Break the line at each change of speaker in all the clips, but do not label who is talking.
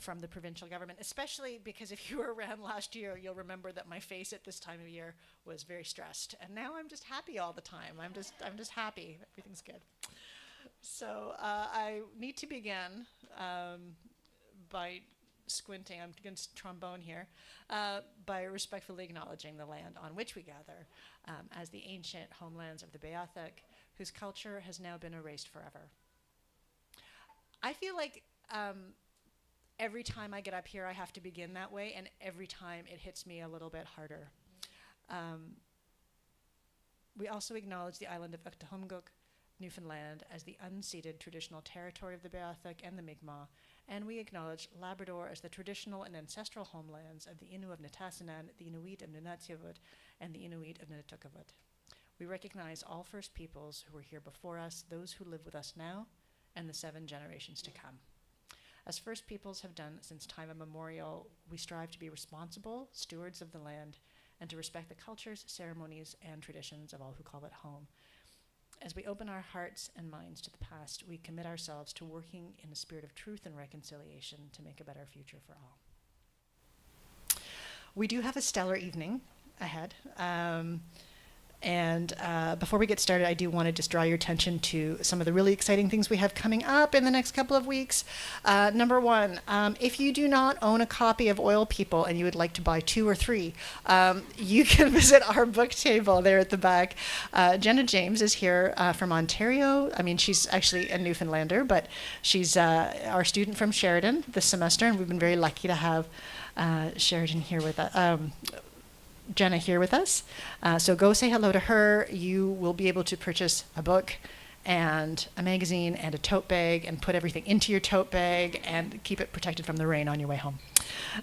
from the provincial government, especially because if you were around last year, you'll remember that my face at this time of year was very stressed. And now I'm just happy all the time. I'm just happy. Everything's good. So I need to begin by squinting, I'm going to trombone here, by respectfully acknowledging the land on which we gather as the ancient homelands of the Beothuk, whose culture has now been erased forever. I feel like every time I get up here, I have to begin that way, and every time it hits me a little bit harder. We also acknowledge the island of Uktahumguk, Newfoundland, as the unceded traditional territory of the Beothuk and the Mi'kmaq, and we acknowledge Labrador as the traditional and ancestral homelands of the Innu of Nitassinan, the Inuit of Nunatsiavut, and the Inuit of Nunatukavut. We recognize all First Peoples who were here before us, those who live with us now, and the 7 generations to come. As First Peoples have done since time immemorial, we strive to be responsible stewards of the land and to respect the cultures, ceremonies, and traditions of all who call it home. As we open our hearts and minds to the past, we commit ourselves to working in a spirit of truth and reconciliation to make a better future for all. We do have a stellar evening ahead. And before we get started, I do want to just draw your attention to some of the really exciting things we have coming up in the next couple of weeks. Number one, if you do not own a copy of Oil People and you would like to buy 2 or 3, you can visit our book table there at the back. Jenna James is here from Ontario. I mean, she's actually a Newfoundlander, but she's our student from Sheridan this semester, and we've been very lucky to have Sheridan here with us. Jenna here with us. So go say hello to her. You will be able to purchase a book and a magazine and a tote bag and put everything into your tote bag and keep it protected from the rain on your way home.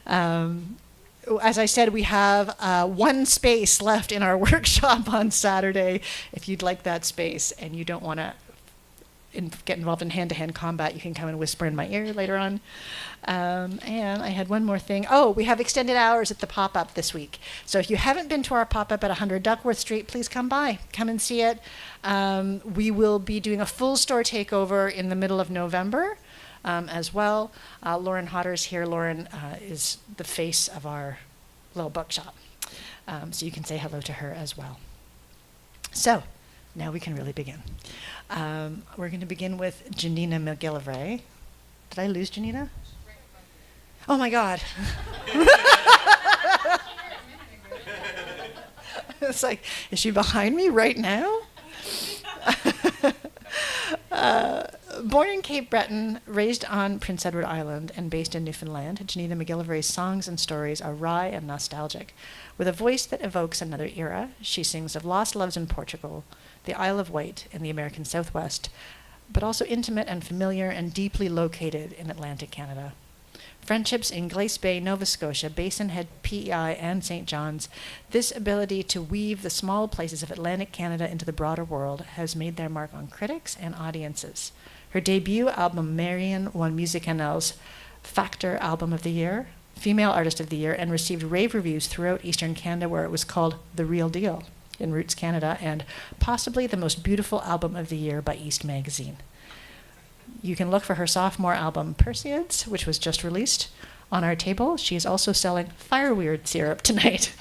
As I said, we have 1 space left in our workshop on Saturday. If you'd like that space and you don't want to get involved in hand-to-hand combat, you can come and whisper in my ear later on. And I had one more thing. Oh, we have extended hours at the pop-up this week. So if you haven't been to our pop-up at 100 Duckworth Street, please come by. Come and see it. We will be doing a full store takeover in the middle of November as well. Lauren Hodder's here. Lauren is the face of our little bookshop. So you can say hello to her as well. So now we can really begin. We're going to begin with Janina McGillivray. Did I lose Janina? Oh my God. It's like, is she behind me right now? Born in Cape Breton, raised on Prince Edward Island, and based in Newfoundland, Janina McGillivray's songs and stories are wry and nostalgic. With a voice that evokes another era, she sings of lost loves in Portugal, the Isle of Wight in the American Southwest, but also intimate and familiar and deeply located in Atlantic Canada. Friendships in Glace Bay, Nova Scotia, Basin Head, PEI, and St. John's, this ability to weave the small places of Atlantic Canada into the broader world has made their mark on critics and audiences. Her debut album, Marion, won Music.nl's Factor Album of the Year, Female Artist of the Year, and received rave reviews throughout Eastern Canada, where it was called The Real Deal in Roots Canada, and possibly the most beautiful album of the year by East Magazine. You can look for her sophomore album, Perseids, which was just released, on our table. She is also selling fireweed syrup tonight.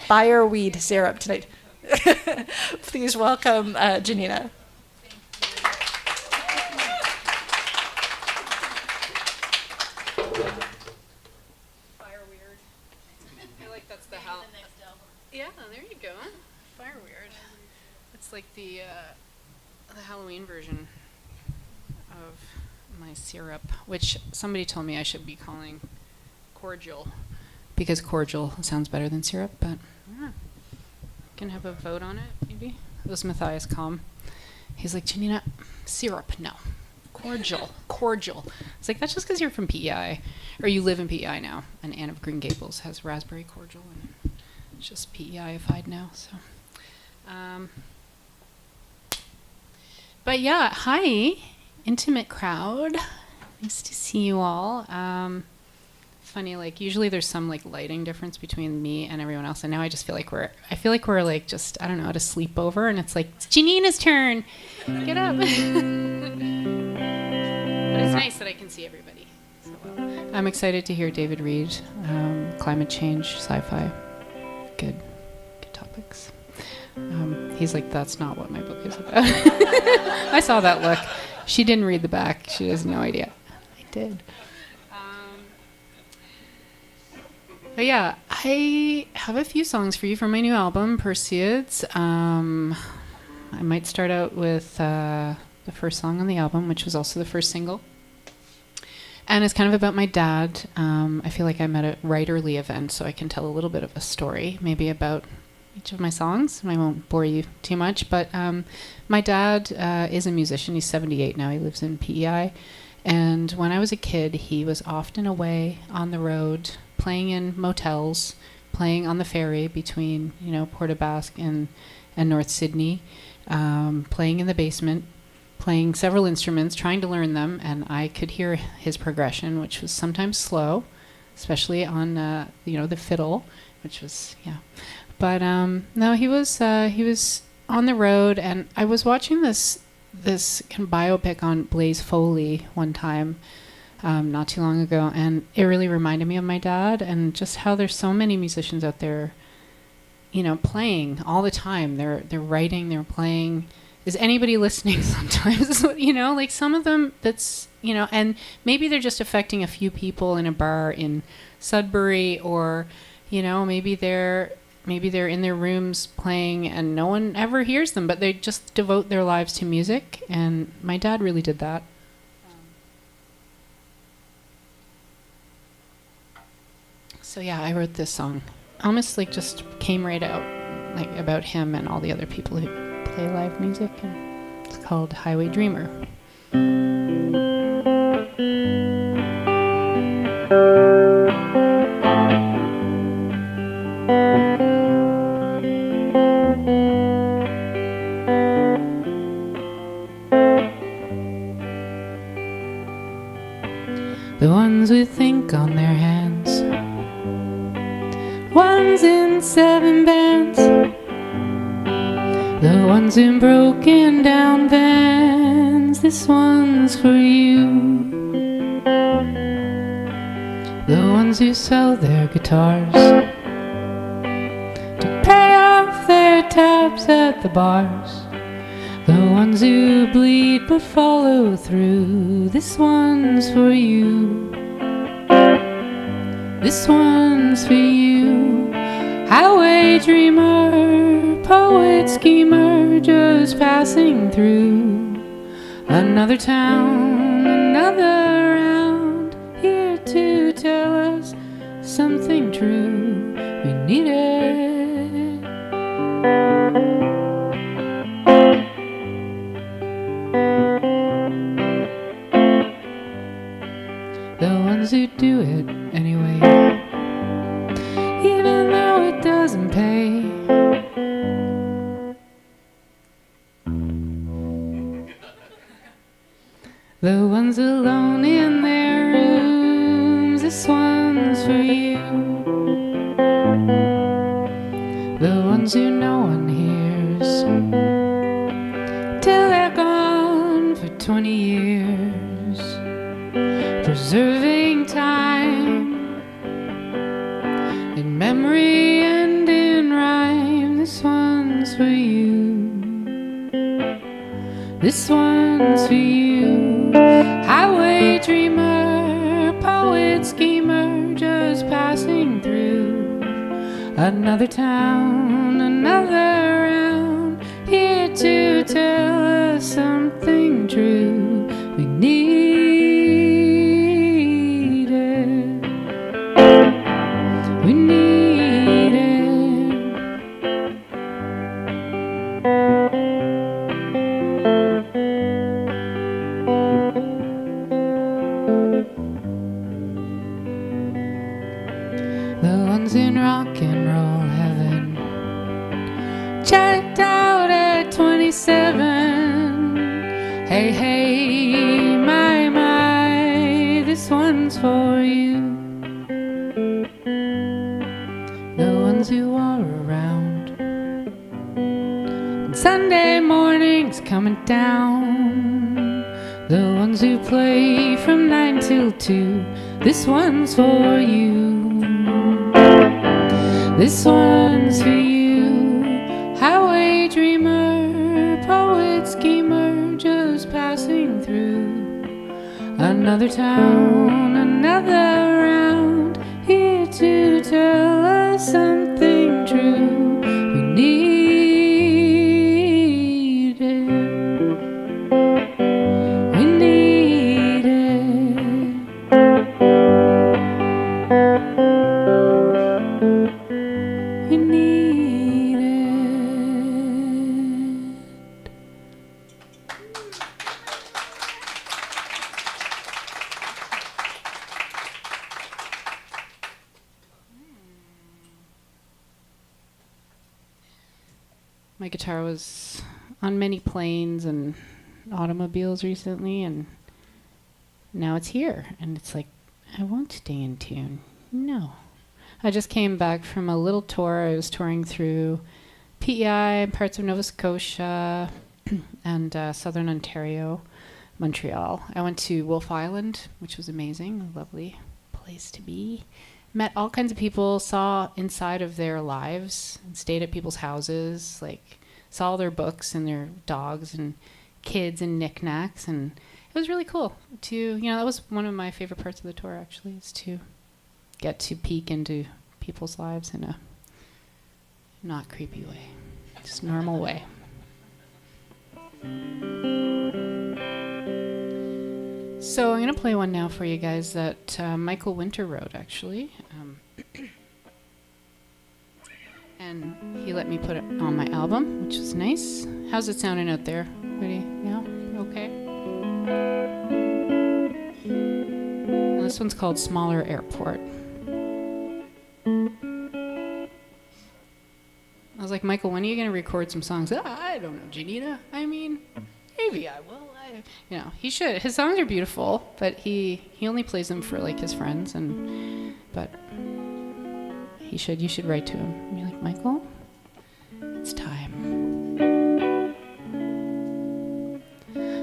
Fireweed syrup tonight. Please welcome Janina.
Yeah, there you go. Fire weird. It's like the Halloween version of my syrup, which somebody told me I should be calling cordial because cordial sounds better than syrup, but yeah. Can have a vote on it, maybe. It was Matthias Kalm. He's like, Janina, syrup, no. Cordial. It's like, that's just because you're from PEI, or you live in PEI now, and Anne of Green Gables has raspberry cordial, and it's just PEI-ified now, so. But yeah, hi, intimate crowd. Nice to see you all. Funny, like usually there's some like lighting difference between me and everyone else, and now I just feel like we're like just, I don't know, at a sleepover, and it's like, it's Janina's turn. Get up. But it's nice that I can see everybody so well. I'm excited to hear David read climate change, sci-fi. Good topics. He's like, that's not what my book is about. I saw that look. She didn't read the back. She has no idea. I did. But yeah, I have a few songs for you from my new album, Perseids. I might start out with the first song on the album, which was also the first single. And it's kind of about my dad. I feel like I'm at a writerly event, so I can tell a little bit of a story, maybe about each of my songs. I won't bore you too much, but my dad is a musician. He's 78 now. He lives in PEI. And when I was a kid, he was often away on the road, playing in motels, playing on the ferry between, Port aux Basques and North Sydney, playing in the basement, playing several instruments, trying to learn them, and I could hear his progression, which was sometimes slow, especially on the fiddle, which was But no, he was on the road, and I was watching this kind of biopic on Blaze Foley one time, not too long ago, and it really reminded me of my dad and just how there's so many musicians out there, playing all the time. They're writing, they're playing. Is anybody listening sometimes? Like some of them that's, and maybe they're just affecting a few people in a bar in Sudbury, or, maybe they're in their rooms playing and no one ever hears them, but they just devote their lives to music. And my dad really did that. So yeah, I wrote this song. Almost like just came right out, like about him and all the other people who play live music. And it's called Highway Dreamer. The ones with ink on their hands, ones in 7 bands, the ones in broken down vans. This one's for you. The ones who sell their guitars to pay off their tabs at the bars. The ones who bleed but follow through. This one's for you. This one's for you. Highway dreamer, poet schemer, just passing through. Another town, another round, here to tell us something true. We need it. The ones who do it anyway, even though it doesn't pay. The ones alone in their rooms. This one's for you. The ones who no one hears till they're gone for 20 years. Preserving time in memory and in rhyme. This one's for you. This one's for you. Highway dreamer, poet schemer, just passing through. Another town, another round, here to tell us something true. We need it. We need it. The ones in rock and roll heaven, checked out at 27. Hey, hey, my, this one's for you. The ones who are around, and Sunday mornings coming down. The ones who play from 9 till 2. This one's for you. This one's for you. Highway dreamer, poet schemer, just passing through. Another town, another round, here to tell us something true. We need it. We need it. We need it. My guitar was on many planes and automobiles recently, and now it's here. And it's like, I won't stay in tune. No. I just came back from a little tour. I was touring through PEI, parts of Nova Scotia, and southern Ontario, Montreal. I went to Wolfe Island, which was amazing, a lovely place to be. Met all kinds of people, saw inside of their lives, and stayed at people's houses, like saw all their books and their dogs and kids and knickknacks, and it was really cool to, that was one of my favorite parts of the tour, actually, is to get to peek into people's lives in a not creepy way, just normal way. So I'm going to play one now for you guys that Michael Winter wrote, actually. And he let me put it on my album, which was nice. How's it sounding out there? Ready? Yeah? Okay? And this one's called Smaller Airport. I was like, Michael, when are you going to record some songs? I don't know, Janita. I mean, maybe I will. He should. His songs are beautiful, but he only plays them for like his friends, but he should. You should write to him and be like, Michael, it's time.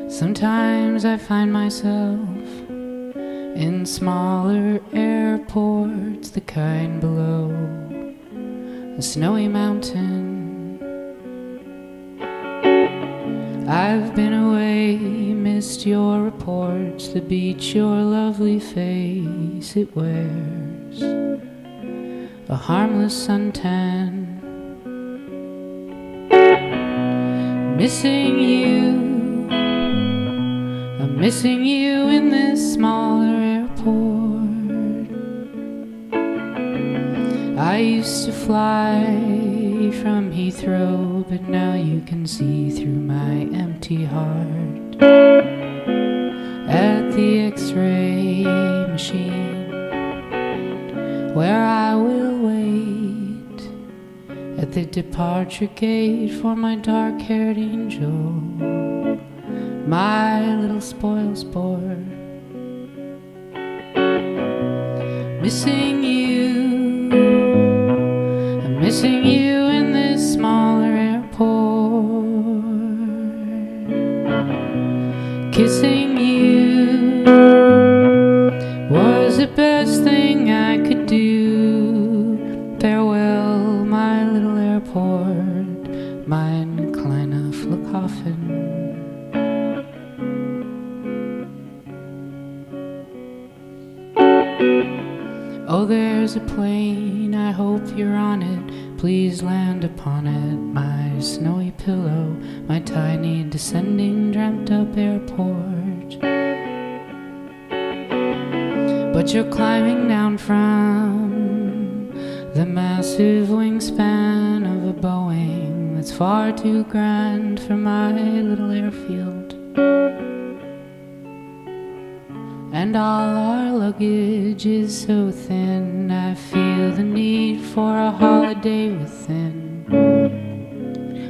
Sometimes I find myself in smaller airports, the kind below a snowy mountain. I've been away, missed your reports, the beach, your lovely face it wears, a harmless suntan. Missing you, I'm missing you in this smaller airport. I used to fly from Heathrow, but now you can see through my empty heart. At the X-ray machine, where I will wait at the departure gate for my dark-haired angel, my little spoil sport. Missing you, I'm missing you in this smaller airport. Kissing you was the best thing I could do. Farewell, my little airport, mein kleiner Flughafen. Oh, there's a plane, I hope you're on it. Please land upon it, my snowy pillow, my tiny descending dreamt up airport. But you're climbing down from the massive wingspan of a Boeing that's far too grand for my little airfield. And all our luggage is so thin, I feel the need for a holiday within,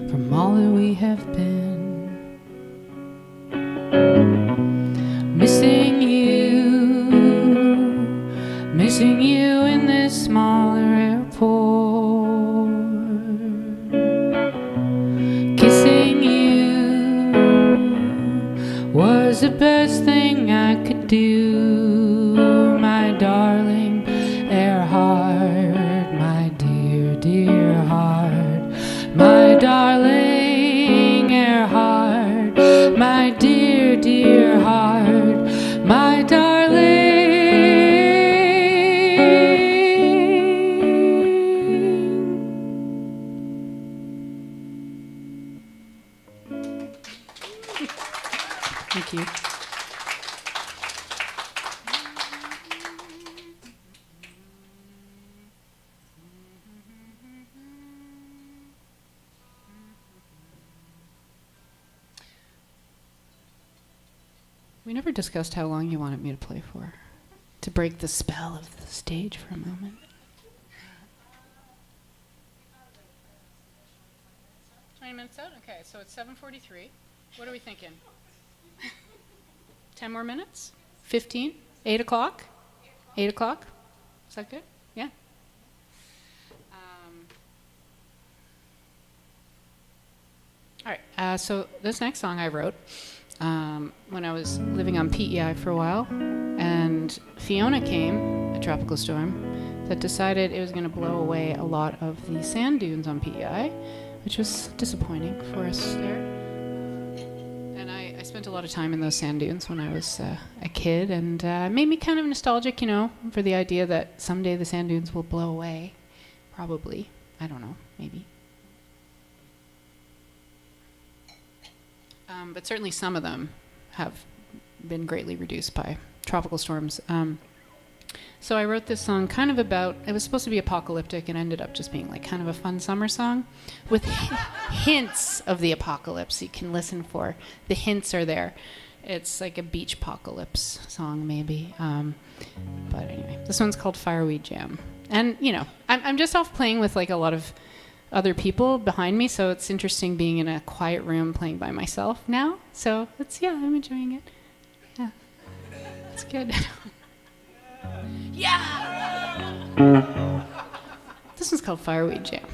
from all that we have been. Missing you in this smaller airport. Kissing you was the best thing I darling Earhart, my dear, dear heart, my darling. Thank you. We never discussed how long you wanted me to play for, to break the spell of the stage for a moment. 20 minutes out? Okay, so it's 7:43. What are we thinking? 10 more minutes? 15? 8 o'clock? 8 o'clock? Is that good? Yeah. All right, so this next song I wrote when I was living on PEI for a while, and Fiona came, a tropical storm, that decided it was going to blow away a lot of the sand dunes on PEI, which was disappointing for us there. And I spent a lot of time in those sand dunes when I was a kid, and it made me kind of nostalgic, you know, for the idea that someday the sand dunes will blow away. Probably. I don't know. Maybe. But certainly some of them have been greatly reduced by tropical storms. So I wrote this song kind of about, it was supposed to be apocalyptic and ended up just being like kind of a fun summer song with hints of the apocalypse you can listen for. The hints are there. It's like a beach apocalypse song maybe. But anyway, this one's called Fireweed Jam. And, you know, I'm just off playing with like a lot of other people behind me, so it's interesting being in a quiet room playing by myself now. So it's, yeah, I'm enjoying it. Yeah, it's good. Yeah! This one's called Fireweed Jam.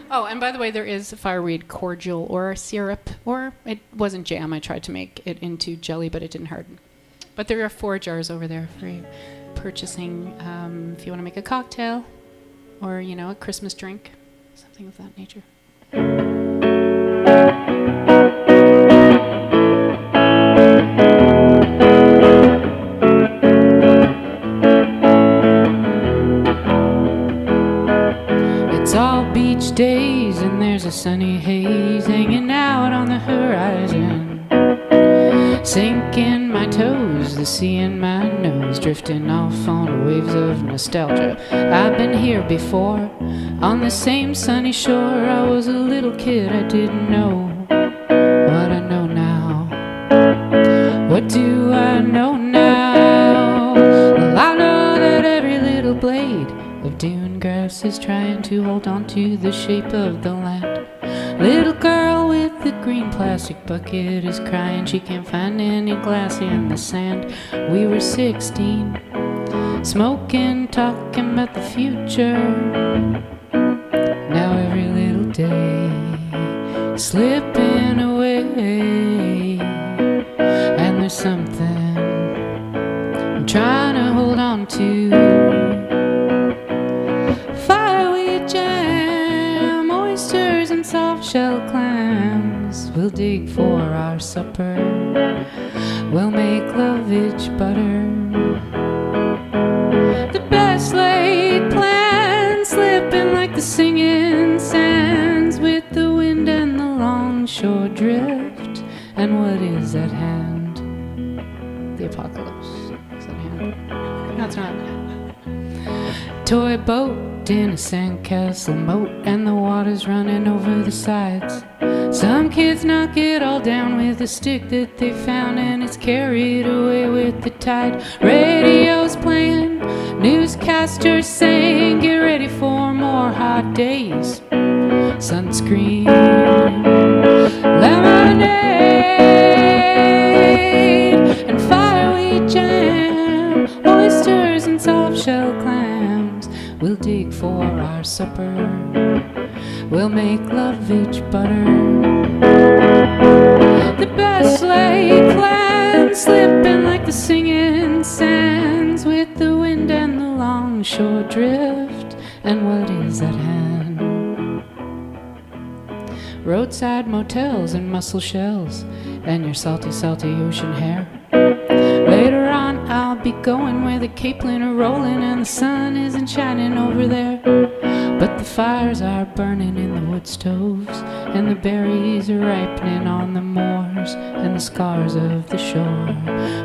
Oh, and by the way, there is fireweed cordial or syrup, or it wasn't jam. I tried to make it into jelly, but it didn't harden. But there are 4 jars over there for you purchasing if you want to make a cocktail or, you know, a Christmas drink. Something of that nature. It's all beach days and there's a sunny haze hanging out on the horizon. Sinking my toes, the sea in my nose, drifting off on waves of nostalgia. I've been here before, on the same sunny shore. I was a little kid, I didn't know what I know now. What do I know now? Well, I know that every little blade of dune grass is trying to hold on to the shape of the land. Little girl with the green plastic bucket is crying. She can't find any glass in the sand. We were 16, smoking, talking about the future. Now every little day slipping away, and there's something I'm trying to hold on to. Fireweed jam, oysters and soft shell clams. We'll dig for our supper, we'll make lovage butter. The best laid plans slipping like the singing sands, with the wind and the longshore drift. And what is at hand? The apocalypse is at hand. No, it's not. Toy boat in a sandcastle moat, and the water's running over the sides. Some kids knock it all down with a stick that they found, and it's carried away with the tide. Radio's playing, newscasters saying, get ready for more hot days. Sunscreen, lemonade, and fireweed jam, oysters and soft shell clams. We'll dig for our supper, we'll make lovage butter. The best laid plans slipping like the singing sands, with the wind and the longshore drift. And what is at hand? roadside motels and mussel shells, and your salty, salty ocean hair. Later on, I'll be going where the capelin are rolling and the sun isn't shining over there. But the fires are burning in the wood stoves, and the berries are ripening on the moors and the scars of the shore,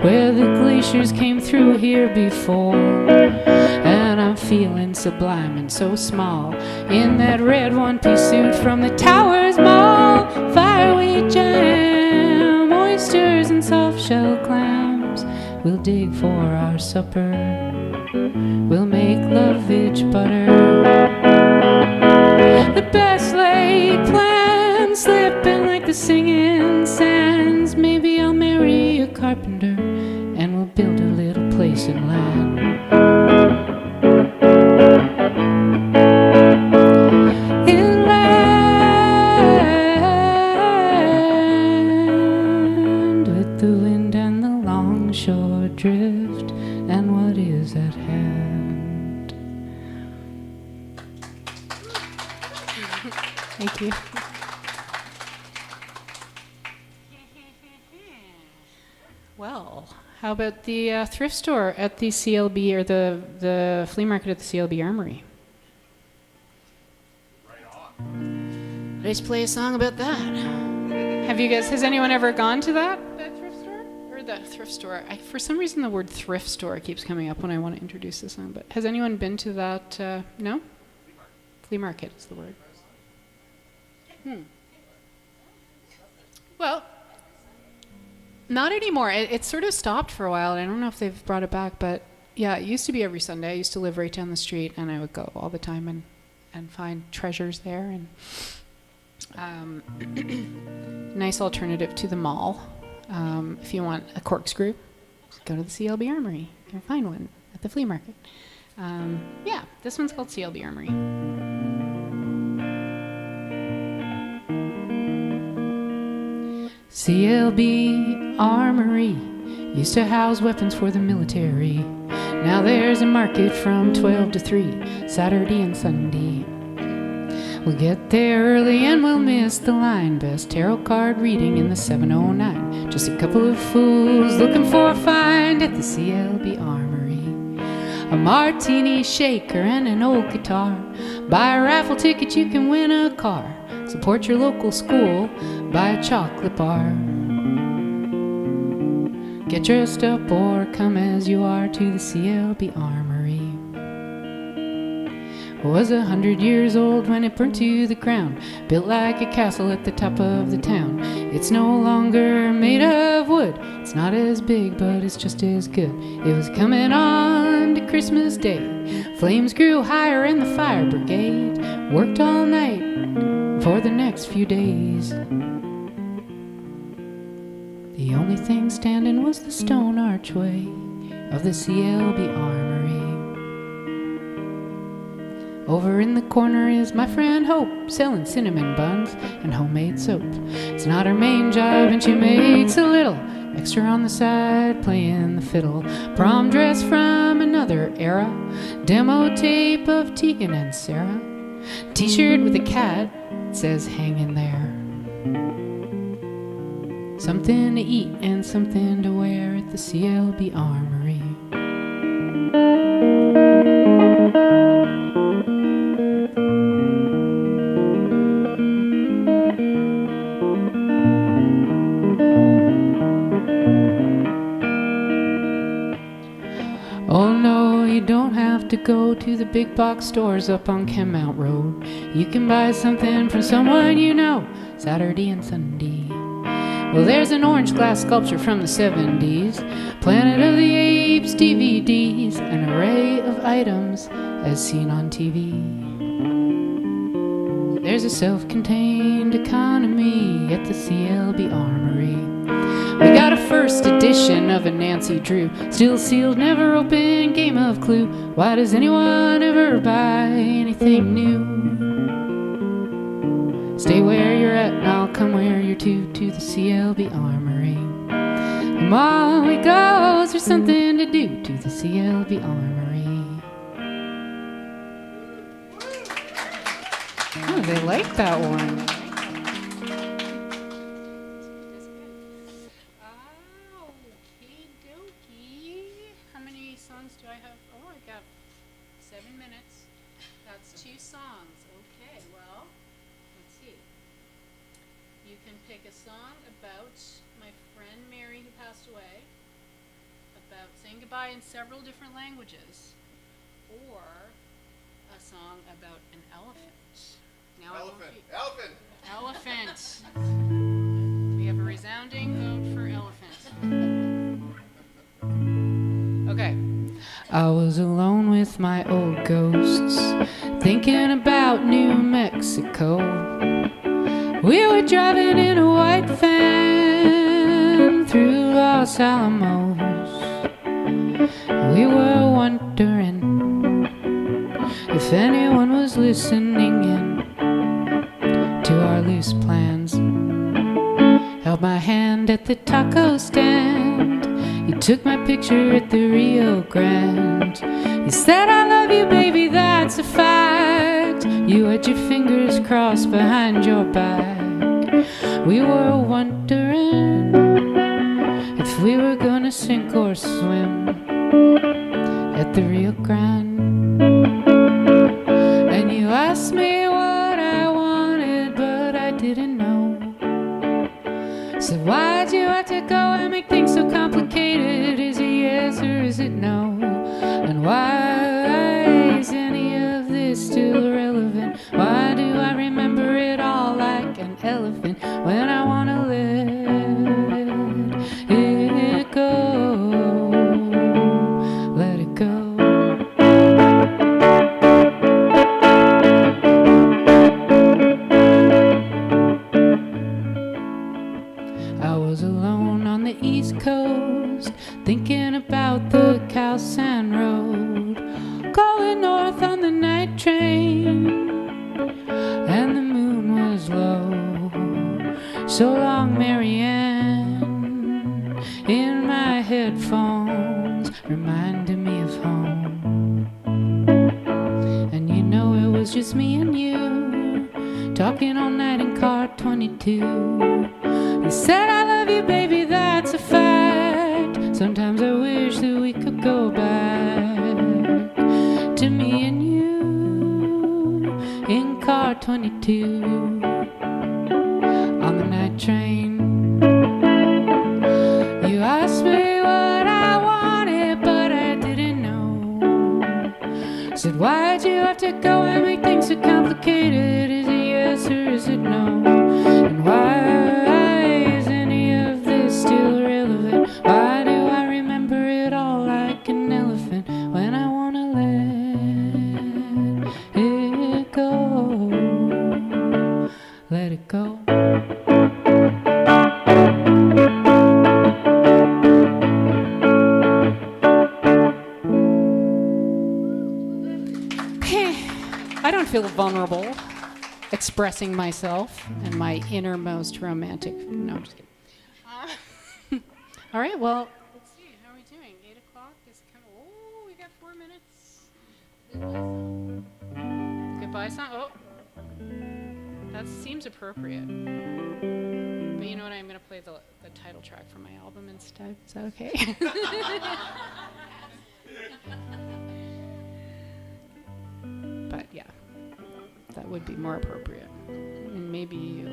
where the glaciers came through here before. And I'm feeling sublime and so small in that red one-piece suit from the Towers Mall. Fireweed jam, oysters and soft-shell clams. We'll dig for our supper. We'll make lovage butter. The best laid plans slipping like the singing sands. Maybe I'll marry a carpenter and we'll build a little place in land. Inland with the wind and the longshore drift and what is at hand. Thank you. Well, how about the thrift store at the CLB, or the flea market at the CLB Armory? Let's play a song about that. Has anyone ever gone to that thrift store? Or the thrift store? For some reason the word thrift store keeps coming up when I want to introduce the song, but has anyone been to that? No? Flea market is the word. Well, not anymore. It sort of stopped for a while, and I don't know if they've brought it back, but yeah, it used to be every Sunday. I used to live right down the street, and I would go all the time and find treasures there, and nice alternative to the mall. If you want a corkscrew, go to the CLB Armory. You can find one at the flea market. Yeah, this one's called CLB Armory. CLB Armory used to house weapons for the military. Now there's a market from 12 to 3, Saturday and Sunday. We'll get there early and we'll miss the line. Best tarot card reading in the 709. Just a couple of fools looking for a find at the CLB Armory. A martini shaker and an old guitar. Buy a raffle ticket, you can win a car. Support your local school, buy a chocolate bar. Get dressed up or come as you are to the CLB Armory. Was 100 years old when it burned to the ground, built like a castle at the top of the town. It's no longer made of wood, it's not as big but it's just as good. It was coming on to Christmas Day. Flames grew higher and the fire brigade worked all night for the next few days. The only thing standing was the stone archway of the CLB Armory. Over in the corner is my friend Hope, selling cinnamon buns and homemade soap. It's not her main job and she makes a little extra on the side, playing the fiddle. Prom dress from another era, demo tape of Tegan and Sarah. T-shirt with a cat, it says hang in there. Something to eat and something to wear at the CLB Armory. Oh no, you don't have to go to the big box stores up on Kenmount Road. You can buy something from someone you know, Saturday and Sunday. Well, there's an orange glass sculpture from the 70s, Planet of the Apes DVDs, an array of items as seen on TV. There's a self-contained economy at the CLB Armory. We got a first edition of a Nancy Drew, still sealed, never opened, game of Clue. Why does anyone ever buy anything new? Stay where you're at and I'll come where you're to the CLB Armory. Come on, we go, there's something to do to the CLB Armory. Oh, they like that one. songs do I have? Oh, I got 7 minutes. That's 2 songs. Okay, well, let's see. You can pick a song about my friend Mary who passed away, about saying goodbye in several different languages, or a song about an elephant. Now
Elephant.
Elephant. We have a resounding vote for elephant. Okay. I was alone with my old ghosts, thinking about New Mexico. We were driving in a white van through Los Alamos. We were wondering if anyone was listening in to our loose plans. Held my hand at the taco stand. You took my picture at the Rio Grande. You said I love you, baby, that's a fact. You had your fingers crossed behind your back. We were wondering if we were gonna sink or swim at the Rio Grande. And you asked me what I wanted, but I didn't know. So why'd you have to go and make things so complicated? Is it yes or is it no? And why is any of this still relevant? Why do I remember it all like an elephant when I wanna let it go? Let it go. I was alone on the East Coast, thinking about the Calsan Road, going north on the night train, and the moon was low. So long, Marianne, in my headphones, reminding me of home. And you know it was just me and you, talking all night in car 22. You said I love you, baby, that's a fact. Sometimes I wish that we could go back to me and you in car 22 on the night train. You asked me what I wanted, but I didn't know. Said why'd you have to go and make things so complicated? Is it yes or is it no? And why still relevant? Why do I remember it all like an elephant when I wanna let it go? Let it go. I don't feel vulnerable expressing myself and my innermost romantic. No, I'm just kidding. All right, well, let's see. How are we doing? 8 o'clock is coming. Oh, we got 4 minutes. Goodbye song. Oh, that seems appropriate. But you know what? I'm going to play the title track from my album instead. Is that okay? But yeah, that would be more appropriate. And maybe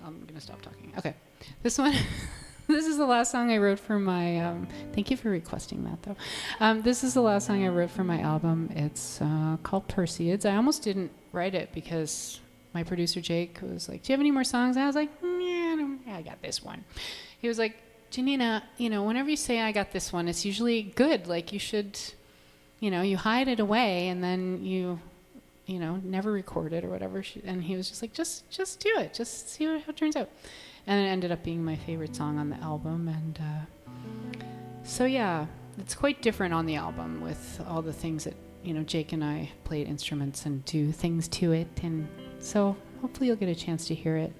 I'm going to stop talking. Okay, this one. This is the last song I wrote for my, thank you for requesting that though. This is the last song I wrote for my album. It's called Perseids. I almost didn't write it because my producer Jake was like, do you have any more songs? And I was like, yeah, I got this one. He was like, Janina, whenever you say I got this one, it's usually good. Like you should, you hide it away and then you never record it or whatever. And he was just like, just do it. Just see how it turns out. And it ended up being my favorite song on the album. And so, yeah, it's quite different on the album with all the things that, Jake and I played instruments and do things to it. And so hopefully you'll get a chance to hear it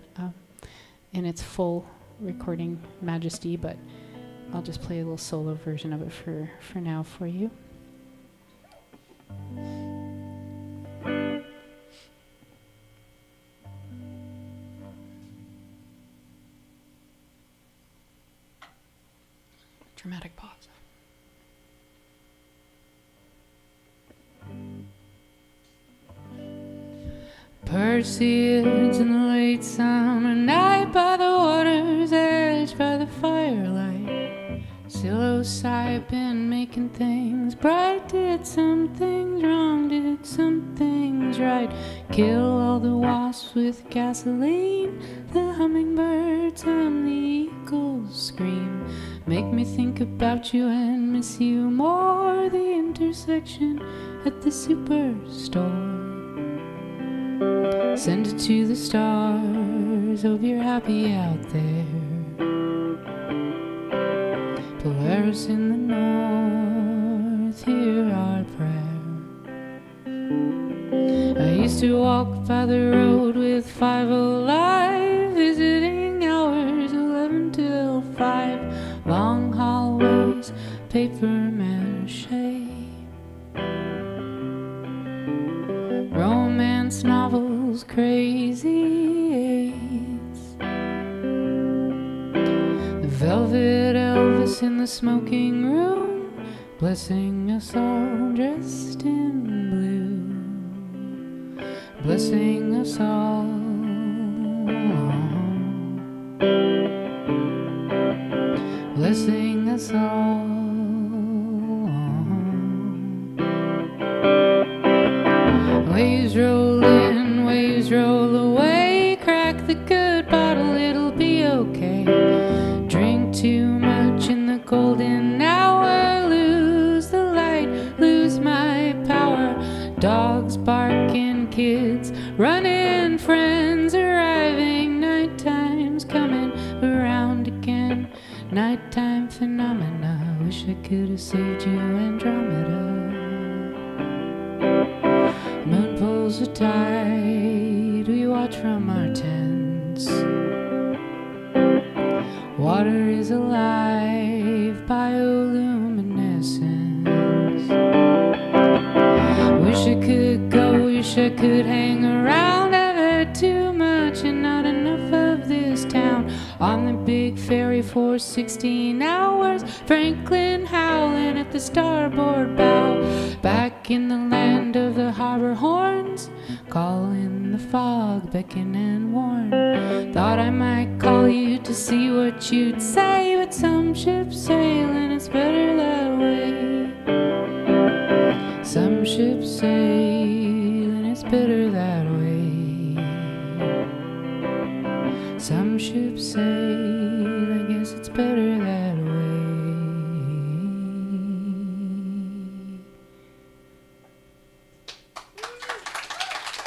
in its full recording majesty. But I'll just play a little solo version of it for now for you. Dramatic pause. Perseids in the late summer night, by the water's edge, by the firelight. Psilocybin making things bright. Did some things wrong, did some things right. Kill all the wasps with gasoline. The hummingbirds hum, the eagles scream. Make me think about you and miss you more. The intersection at the superstore. Send it to the stars. Hope you're happy out there. Polaris in the north, hear our prayer. I used to walk by the road with 5 alive, visiting hours 11 till 5. Long hallways, paper mache. Romance novels, crazy eights. The velvet Elvis in the smoking room, blessing us all dressed in blue. Blessing us all. Blessing us all. Waves roll in, waves roll away. Crack the good bottle, it'll be okay. Drink too much in the golden hour. Lose the light, lose my power. Dogs barking, kids running, friends arriving. Nighttime's coming around again. Nighttime phenomena. Wish I could have saved you, Andromeda. Moon pulls are tight, we watch from our tents. Water is alive, bioluminescence. Wish I could go, wish I could hang around. I've had too much and not enough of this town. On the big ferry for 16 hours, Franklin howling at the starboard bow. Back in the land of the harbor horns, calling the fog, beckon and warn. Thought I might call you to see what you'd say, but some ships sail and it's better that way. Some ships sail and it's better that way. Some ships sail, I guess it's better that way.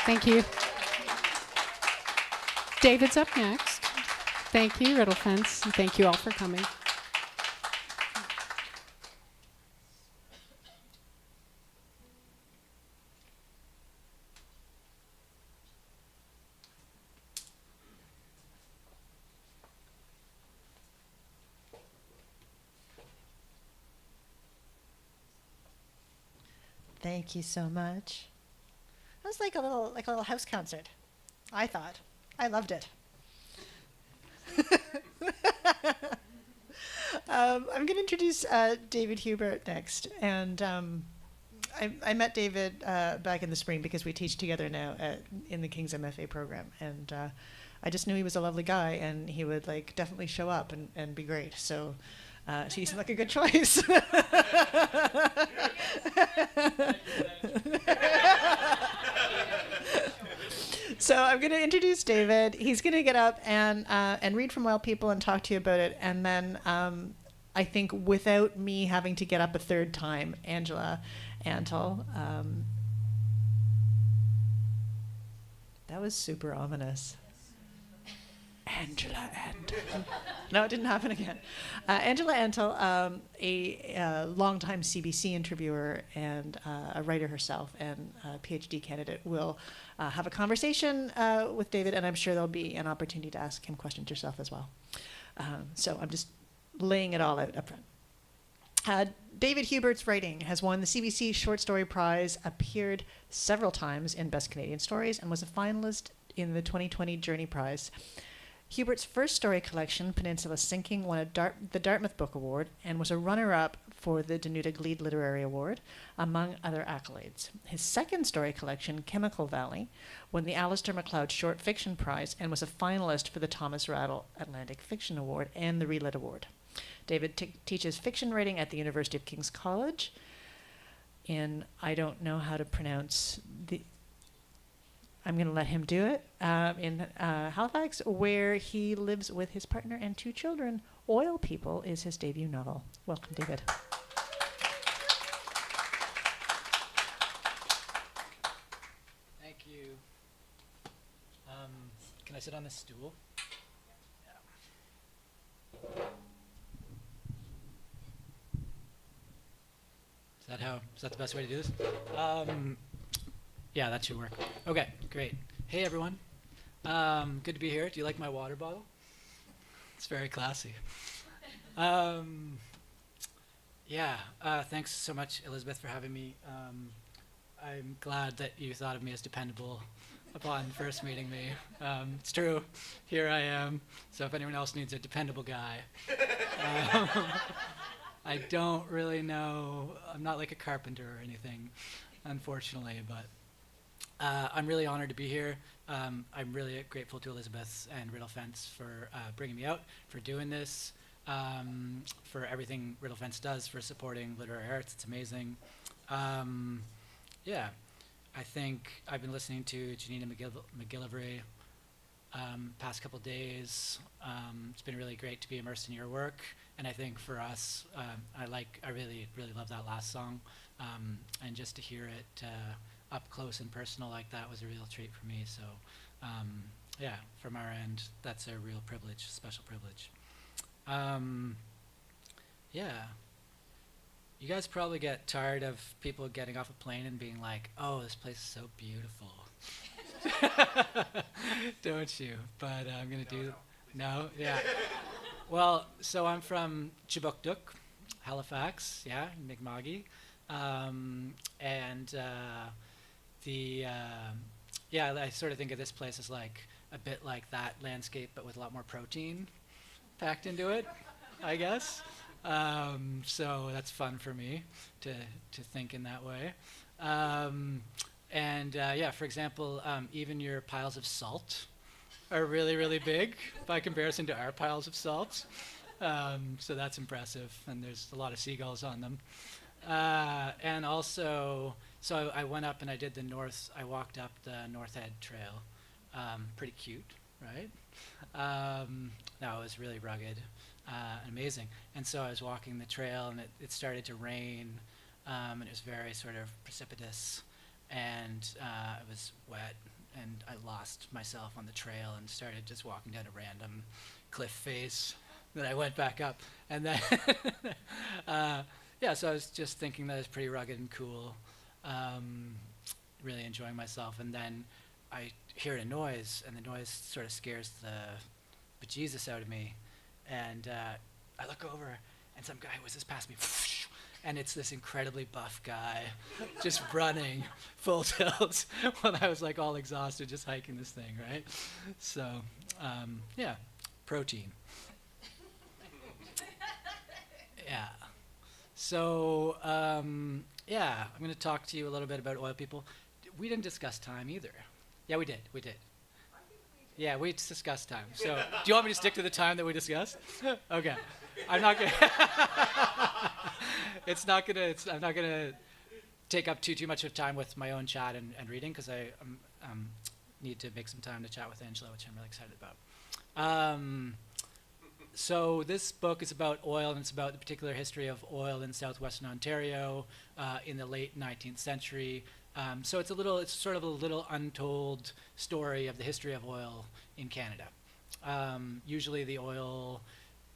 Thank you. David's up next. Thank you, Riddle Fence, and thank you all for coming.
Thank you so much. It was like a little house concert. I thought. I loved it. I'm going to introduce David Hubert next, and I met David back in the spring because we teach together now in the King's MFA program, and I just knew he was a lovely guy, and he would like definitely show up and be great. So he seemed like a good choice. So I'm going to introduce David. He's going to get up and read from Wild People and talk to you about it. And then I think without me having to get up a third time, Angela Antle. That was super ominous. Angela Antle. No, it didn't happen again. Angela Antle, a longtime CBC interviewer and a writer herself and a PhD candidate, will have a conversation with David, and I'm sure there'll be an opportunity to ask him questions yourself as well. So I'm just laying it all out up front. David Hubert's writing has won the CBC Short Story Prize, appeared several times in Best Canadian Stories, and was a finalist in the 2020 Journey Prize. Hubert's first story collection, Peninsula Sinking, won the Dartmouth Book Award and was a runner-up for the Danuta Gleed Literary Award, among other accolades. His second story collection, Chemical Valley, won the Alistair MacLeod Short Fiction Prize and was a finalist for the Thomas Rattle Atlantic Fiction Award and the Relit Award. David teaches fiction writing at the University of King's College, and I don't know how to pronounce the... I'm going to let him do it, in Halifax, where he lives with his partner and 2 children. Oil People is his debut novel. Welcome, David.
Thank you. Can I sit on this stool? Yeah. Is that the best way to do this? Yeah, that should work. Okay, great. Hey, everyone. Good to be here. Do you like my water bottle? It's very classy. Thanks so much, Elizabeth, for having me. I'm glad that you thought of me as dependable upon first meeting me. It's true. Here I am. So if anyone else needs a dependable guy. I don't really know. I'm not like a carpenter or anything, unfortunately, but I'm really honored to be here. I'm really grateful to Elizabeth and Riddle Fence for bringing me out, for doing this, for everything Riddle Fence does for supporting literary arts. It's amazing. I think I've been listening to Janina McGillivray past couple days. It's been really great to be immersed in your work, and I think for us, I really love that last song, and just to hear it up close and personal like that was a real treat for me. So, from our end, that's a real privilege, special privilege. You guys probably get tired of people getting off a plane and being like, "Oh, this place is so beautiful." Don't you? But I'm going to do... No? Yeah. Well, so I'm from Chibukduk, Halifax, Mi'kma'ki. I sort of think of this place as like a bit like that landscape, but with a lot more protein packed into it, I guess. So that's fun for me to think in that way. For example, even your piles of salt are really, really big by comparison to our piles of salt. So that's impressive, and there's a lot of seagulls on them. And also, so I went up and I walked up the North Head Trail. Pretty cute, right? No, it was really rugged and amazing. And so I was walking the trail, and it started to rain, and it was very sort of precipitous, and it was wet, and I lost myself on the trail and started just walking down a random cliff face. Then I went back up, and then so I was just thinking that it was pretty rugged and cool, really enjoying myself. And then I hear a noise, and the noise sort of scares the bejesus out of me. And I look over, and some guy whizzes past me, and it's this incredibly buff guy just running full tilt when I was like all exhausted just hiking this thing, right? So, protein. Yeah. So, I'm going to talk to you a little bit about Oil People. We didn't discuss time either. Yeah, we did. Yeah, we discussed time. So, do you want me to stick to the time that we discussed? Okay. I'm not going I'm not going to take up too much of time with my own chat and reading, because I need to make some time to chat with Angela, which I'm really excited about. So this book is about oil, and it's about the particular history of oil in southwestern Ontario in the late 19th century. So it's sort of a little untold story of the history of oil in Canada. Usually the oil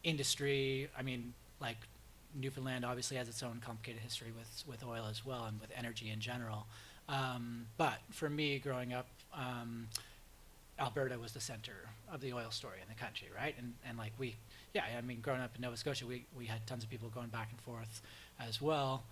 industry, like Newfoundland obviously has its own complicated history with oil as well, and with energy in general. But for me, growing up, Alberta was the center of the oil story in the country, right? And like growing up in Nova Scotia, we had tons of people going back and forth as well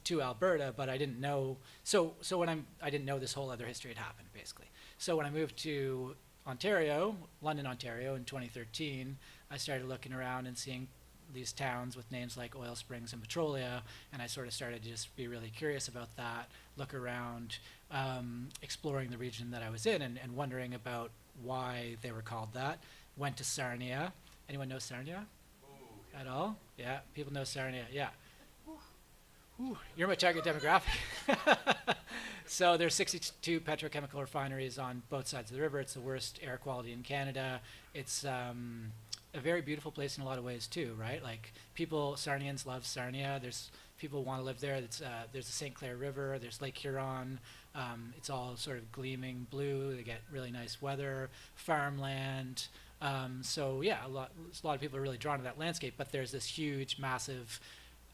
to Alberta, but I didn't know. I didn't know this whole other history had happened, basically. So when I moved to Ontario, London, Ontario, in 2013, I started looking around and seeing these towns with names like Oil Springs and Petrolia, and I sort of started to just be really curious about that, look around, exploring the region that I was in, and wondering about why they were called that. Went to Sarnia. Anyone know Sarnia? At all? Yeah, people know Sarnia. Yeah. Ooh, you're my target demographic. So there's 62 petrochemical refineries on both sides of the river. It's the worst air quality in Canada. It's a very beautiful place in a lot of ways too, right? Like Sarnians love Sarnia. There's people want to live there. There's the St. Clair River. There's Lake Huron. It's all sort of gleaming blue. They get really nice weather, farmland. So yeah, a lot of people are really drawn to that landscape. But there's this huge, massive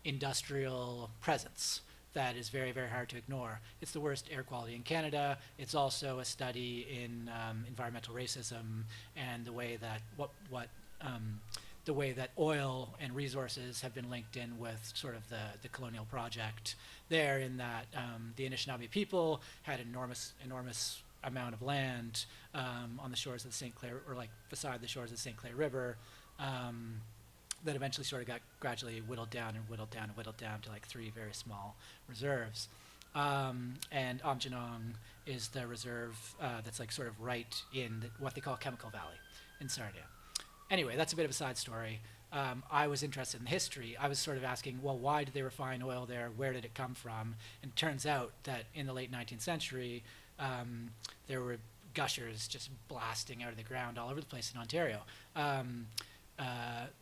industrial presence that is very, very hard to ignore. It's the worst air quality in Canada. It's also a study in environmental racism and the way that the way that oil and resources have been linked in with sort of the colonial project there, in that the Anishinaabe people had enormous amount of land on the shores of the St. Clair, or like beside the shores of the St. Clair River, that eventually sort of got gradually whittled down to like 3 very small reserves. And Amjanong is the reserve that's like sort of right in what they call Chemical Valley in Sarnia. Anyway, that's a bit of a side story. I was interested in history. I was sort of asking, well, why did they refine oil there? Where did it come from? And it turns out that in the late 19th century, there were gushers just blasting out of the ground all over the place in Ontario.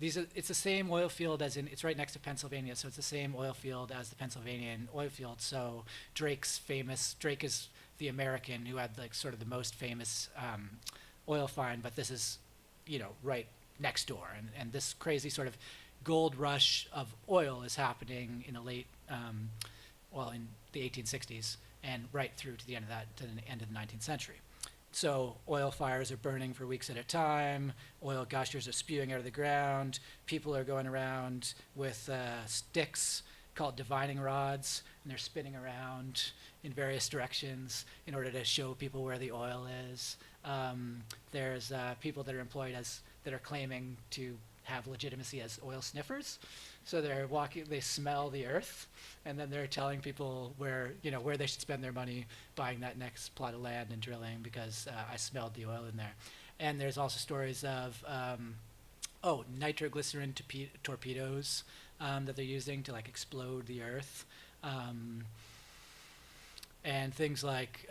It's the same oil field it's right next to Pennsylvania, so it's the same oil field as the Pennsylvanian oil field. So Drake is the American who had like sort of the most famous oil find, but this is, right next door. And this crazy sort of gold rush of oil is happening in the in the 1860s and right through to the end of the 19th century. So oil fires are burning for weeks at a time. Oil gushers are spewing out of the ground. People are going around with sticks called divining rods, and they're spinning around in various directions in order to show people where the oil is. There's people that are employed that are claiming to have legitimacy as oil sniffers. So they smell the earth, and then they're telling people where they should spend their money buying that next plot of land and drilling, because I smelled the oil in there. And there's also stories of nitroglycerin torpedoes that they're using to like explode the earth, and things like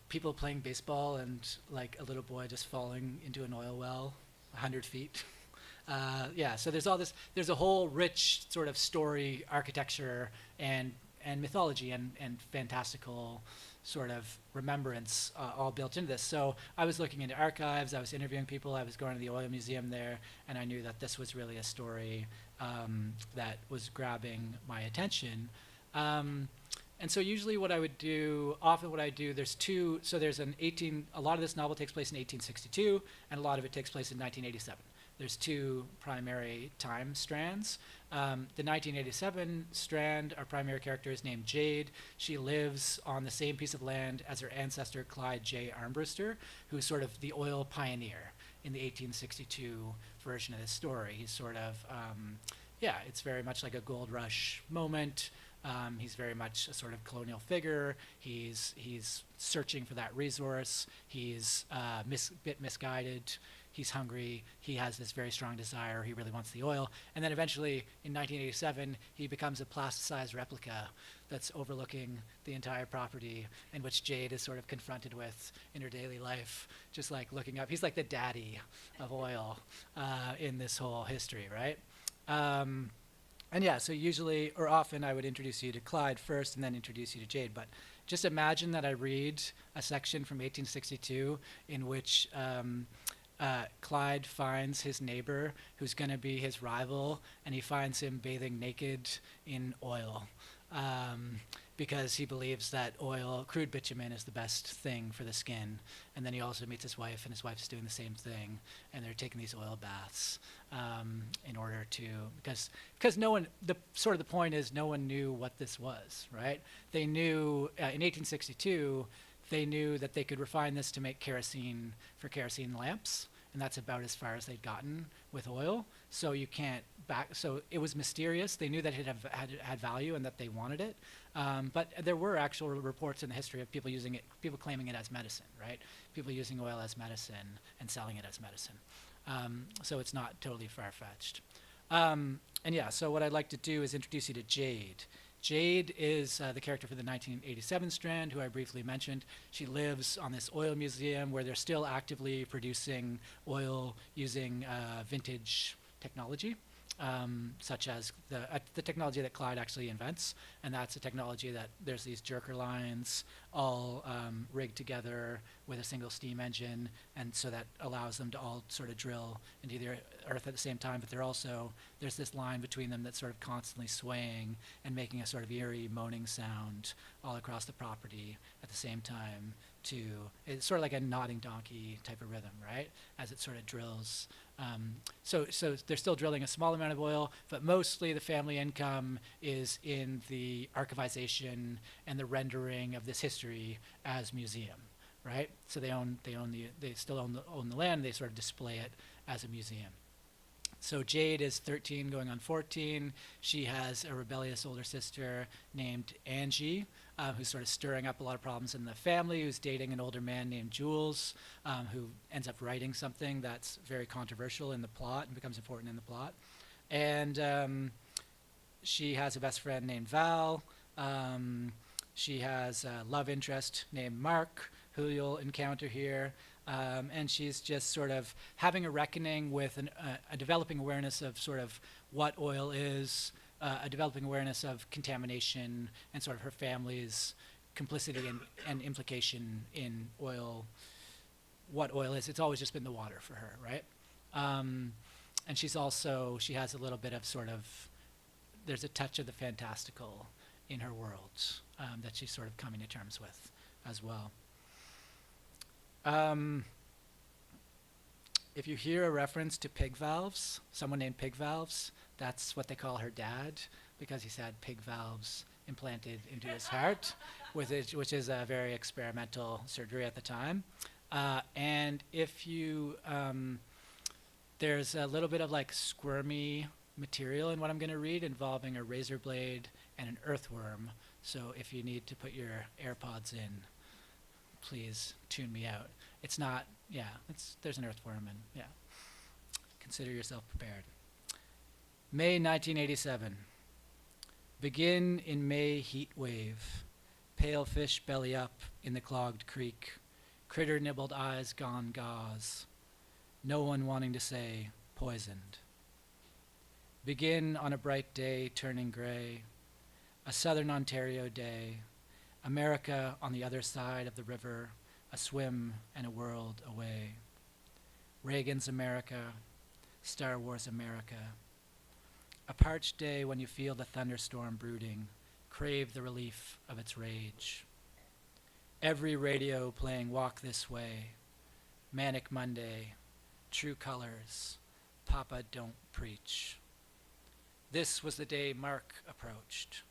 people playing baseball and like a little boy just falling into an oil well 100 feet. So there's a whole rich sort of story, architecture, and mythology and fantastical sort of remembrance all built into this. So I was looking into archives, I was interviewing people, I was going to the oil museum there, and I knew that this was really a story that was grabbing my attention. And so usually what I do, there's a lot of this novel takes place in 1862, and a lot of it takes place in 1987. There's 2 primary time strands. The 1987 strand, our primary character is named Jade. She lives on the same piece of land as her ancestor, Clyde J. Armbruster, who's sort of the oil pioneer in the 1862 version of this story. He's sort of, it's very much like a gold rush moment. He's very much a sort of colonial figure. He's searching for that resource. He's a bit misguided. He's hungry. He has this very strong desire. He really wants the oil. And then eventually, in 1987, he becomes a plasticized replica that's overlooking the entire property, in which Jade is sort of confronted with in her daily life, just like looking up. He's like the daddy of oil in this whole history, right? So usually, or often, I would introduce you to Clyde first and then introduce you to Jade. But just imagine that I read a section from 1862 in which Clyde finds his neighbor who's going to be his rival, and he finds him bathing naked in oil because he believes that crude bitumen is the best thing for the skin. And then he also meets his wife, and his wife's doing the same thing, and they're taking these oil baths in order to, because no one, the point is no one knew what this was, right? They knew in 1862, they knew that they could refine this to make kerosene for kerosene lamps, and that's about as far as they'd gotten with oil. So you can't back. So it was mysterious. They knew that it had value and that they wanted it. But there were actual reports in the history of people using it, people claiming it as medicine, right? People using oil as medicine and selling it as medicine. So it's not totally far-fetched. And yeah, so what I'd like to do is introduce you to Jade. Jade is the character for the 1987 strand, who I briefly mentioned. She lives on this oil museum where they're still actively producing oil using vintage technology, such as the technology that Clyde actually invents. And that's a technology that there's these jerker lines all rigged together with a single steam engine, and so that allows them to all sort of drill into the earth at the same time. But there's this line between them that's sort of constantly swaying and making a sort of eerie moaning sound all across the property at the same time. It's sort of like a nodding donkey type of rhythm, right? As it sort of drills. So they're still drilling a small amount of oil, but mostly the family income is in the archivization and the rendering of this history as museum, right? So they still own the land. They sort of display it as a museum. So Jade is 13 going on 14. She has a rebellious older sister named Angie, who's sort of stirring up a lot of problems in the family, who's dating an older man named Jules, who ends up writing something that's very controversial in the plot and becomes important in the plot. And she has a best friend named Val. She has a love interest named Mark, who you'll encounter here. And she's just sort of having a reckoning with a developing awareness of sort of what oil is, a developing awareness of contamination, and sort of her family's complicity and implication in oil, what oil is. It's always just been the water for her, right? And she has a little bit of sort of, there's a touch of the fantastical in her world that she's sort of coming to terms with as well. If you hear a reference to pig valves, someone named Pig Valves, that's what they call her dad, because he's had pig valves implanted into his heart, which is a very experimental surgery at the time. And if you, there's a little bit of like squirmy material in what I'm going to read involving a razor blade and an earthworm. So if you need to put your AirPods in, please tune me out. It's not, there's an earthworm, and consider yourself prepared. May 1987. Begin in May heat wave. Pale fish belly up in the clogged creek. Critter nibbled eyes gone gauze. No one wanting to say poisoned. Begin on a bright day turning gray. A southern Ontario day. America on the other side of the river, a swim and a world away. Reagan's America, Star Wars America. A parched day when you feel the thunderstorm brooding, crave the relief of its rage. Every radio playing Walk This Way, Manic Monday, True Colors, Papa Don't Preach. This was the day Mark approached,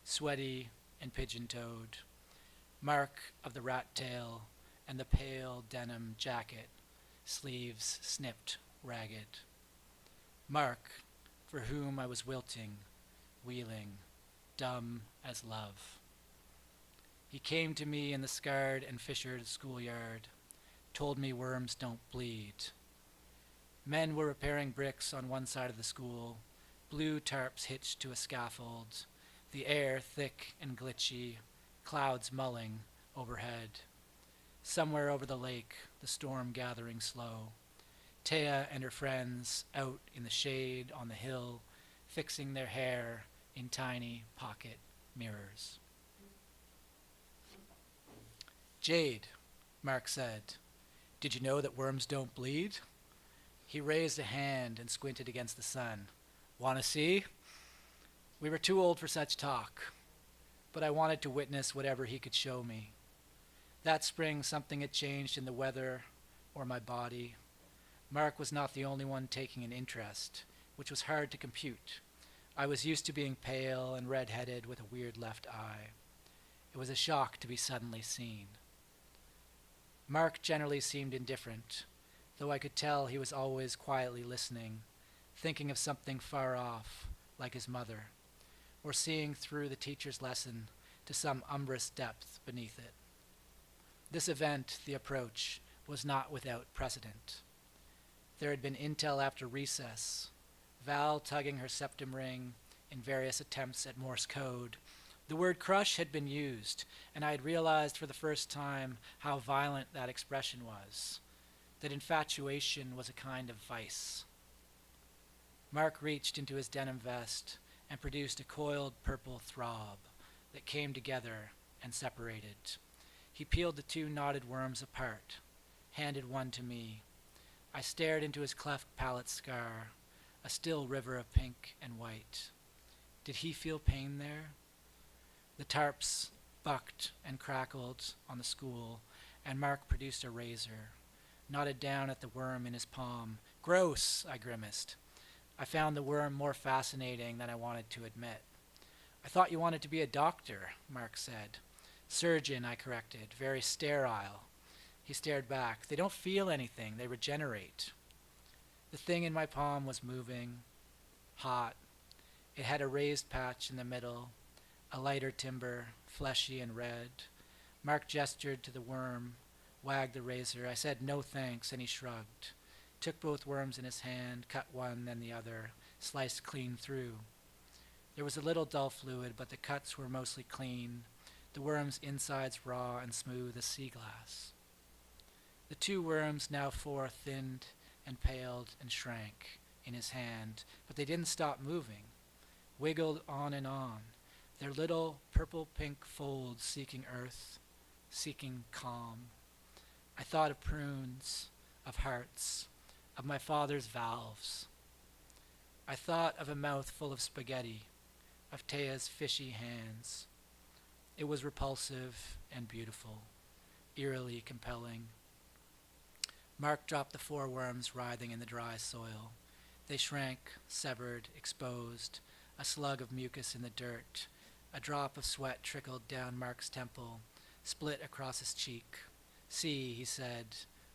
sweaty and pigeon-toed. Mark of the rat tail and the pale denim jacket, sleeves snipped ragged. Mark, for whom I was wilting, wheeling, dumb as love. He came to me in the scarred and fissured schoolyard, told me worms don't bleed. Men were repairing bricks on one side of the school, blue tarps hitched to a scaffold, the air thick and glitchy, clouds mulling overhead. Somewhere over the lake, the storm gathering slow. Taya and her friends out in the shade on the hill, fixing their hair in tiny pocket mirrors. Jade, Mark said, did you know that worms don't bleed? He raised a hand and squinted against the sun. Want to see? We were too old for such talk, but I wanted to witness whatever he could show me. That spring something had changed in the weather or my body. Mark was not the only one taking an interest, which was hard to compute. I was used to being pale and red-headed with a weird left eye. It was a shock to be suddenly seen. Mark generally seemed indifferent, though I could tell he was always quietly listening, thinking of something far off, like his mother, or seeing through the teacher's lesson to some umbrous depth beneath it. This event, the approach, was not without precedent. There had been intel after recess, Val tugging her septum ring in various attempts at Morse code. The word crush had been used, and I had realized for the first time how violent that expression was, that infatuation was a kind of vice. Mark reached into his denim vest and produced a coiled purple throb that came together and separated. He peeled the two knotted worms apart, handed one to me. I stared into his cleft palate scar, a still river of pink and white. Did he feel pain there? The tarps bucked and crackled on the school, and Mark produced a razor, nodded down at the worm in his palm. Gross, I grimaced. I found the worm more fascinating than I wanted to admit. I thought you wanted to be a doctor, Mark said. Surgeon, I corrected. Very sterile. He stared back. They don't feel anything. They regenerate. The thing in my palm was moving, hot. It had a raised patch in the middle, a lighter timber, fleshy and red. Mark gestured to the worm, wagged the razor. I said no thanks, and he shrugged. Took both worms in his hand, cut one, then the other, sliced clean through. There was a little dull fluid, but the cuts were mostly clean, the worm's insides raw and smooth as sea glass. The two worms, now four, thinned and paled and shrank in his hand, but they didn't stop moving, wiggled on, their little purple-pink folds seeking earth, seeking calm. I thought of prunes, of hearts, of my father's valves. I thought of a mouth full of spaghetti, of Taya's fishy hands. It was repulsive and beautiful, eerily compelling. Mark dropped the four worms writhing in the dry soil. They shrank, severed, exposed, a slug of mucus in the dirt. A drop of sweat trickled down Mark's temple, split across his cheek. See, he said,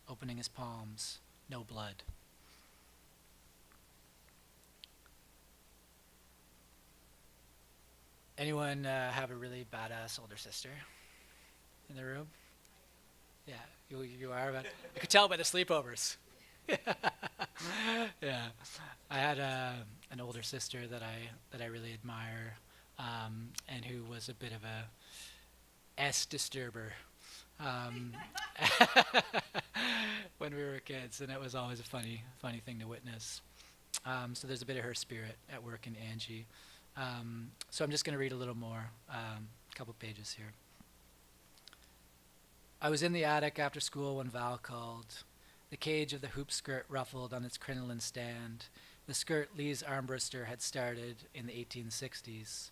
opening his palms, no blood. Anyone have a really badass older sister in the room? Yeah, you are. But I could tell by the sleepovers. Yeah, I had an older sister that I really admire, and who was a bit of a S disturber when we were kids, and it was always a funny thing to witness. So there's a bit of her spirit at work in Angie. So I'm just going to read a little more, a couple pages here. I was in the attic after school when Val called. The cage of the hoop skirt ruffled on its crinoline stand. The skirt Lee's armbruster had started in the 1860s.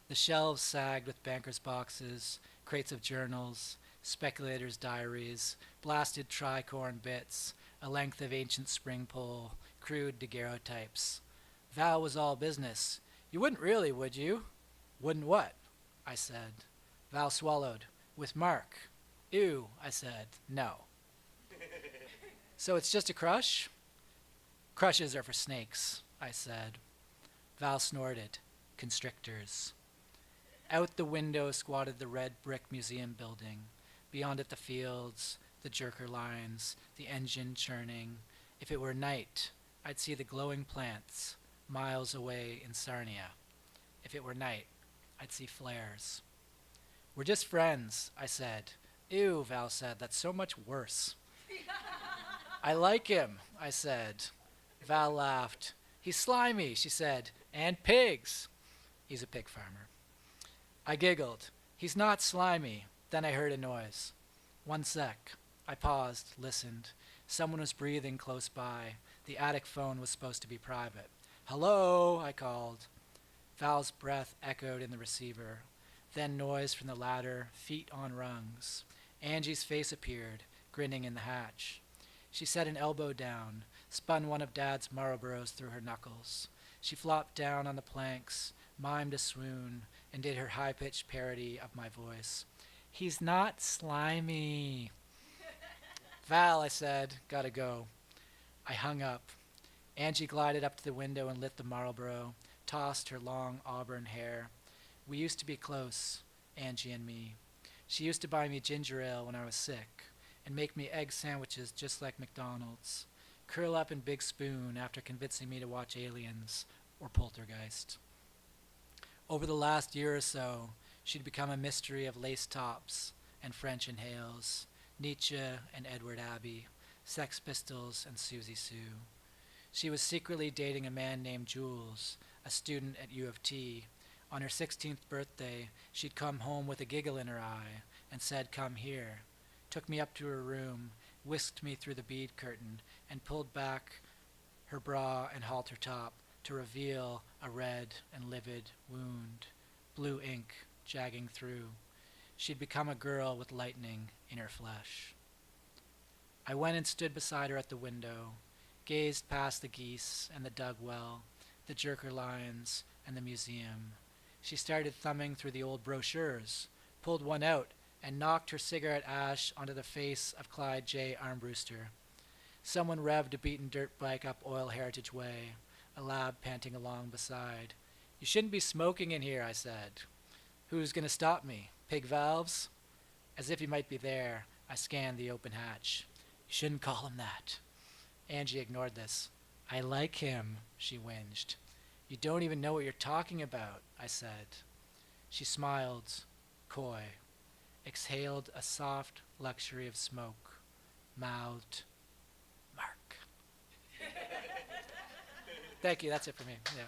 The shelves sagged with bankers' boxes, crates of journals, speculators' diaries, blasted tricorn bits, a length of ancient spring pole, crude daguerreotypes. Val was all business. You wouldn't really, would you? Wouldn't what? I said. Val swallowed. With Mark. Ew, I said. No. So it's just a crush? Crushes are for snakes, I said. Val snorted. Constrictors. Out the window squatted the red brick museum building. Beyond it the fields, the jerker lines, the engine churning. If it were night, I'd see the glowing plants, miles away in Sarnia. If it were night, I'd see flares. We're just friends, I said. Ew, Val said, that's so much worse. I like him, I said. Val laughed. He's slimy, she said, and pigs. He's a pig farmer. I giggled. He's not slimy. Then I heard a noise. 1 sec. I paused, listened. Someone was breathing close by. The attic phone was supposed to be private. Hello, I called. Val's breath echoed in the receiver. Then noise from the ladder, feet on rungs. Angie's face appeared, grinning in the hatch. She set an elbow down, spun one of Dad's Marlboros through her knuckles. She flopped down on the planks, mimed a swoon, and did her high-pitched parody of my voice. He's not slimy. Val, I said, gotta go. I hung up. Angie glided up to the window and lit the Marlboro, tossed her long auburn hair. We used to be close, Angie and me. She used to buy me ginger ale when I was sick and make me egg sandwiches just like McDonald's. Curl up in Big Spoon after convincing me to watch Aliens or Poltergeist. Over the last year or so, she'd become a mystery of lace tops and French inhales, Nietzsche and Edward Abbey, Sex Pistols and Susie Sue. She was secretly dating a man named Jules, a student at U of T. On her 16th birthday, she'd come home with a giggle in her eye and said, "Come here," took me up to her room, whisked me through the bead curtain, and pulled back her bra and halter top to reveal a red and livid wound, blue ink jagging through. She'd become a girl with lightning in her flesh. I went and stood beside her at the window, gazed past the geese and the dug well, the jerker lions and the museum. She started thumbing through the old brochures, pulled one out, and knocked her cigarette ash onto the face of Clyde J. Armbruster. Someone revved a beaten dirt bike up Oil Heritage Way, a lab panting along beside. "You shouldn't be smoking in here," I said. "Who's going to stop me? Pig valves?" As if he might be there, I scanned the open hatch. "You shouldn't call him that." Angie ignored this. "I like him," she whinged. "You don't even know what you're talking about," I said. She smiled, coy, exhaled a soft luxury of smoke, mouthed, "Mark." Thank you, that's it for me. Yeah.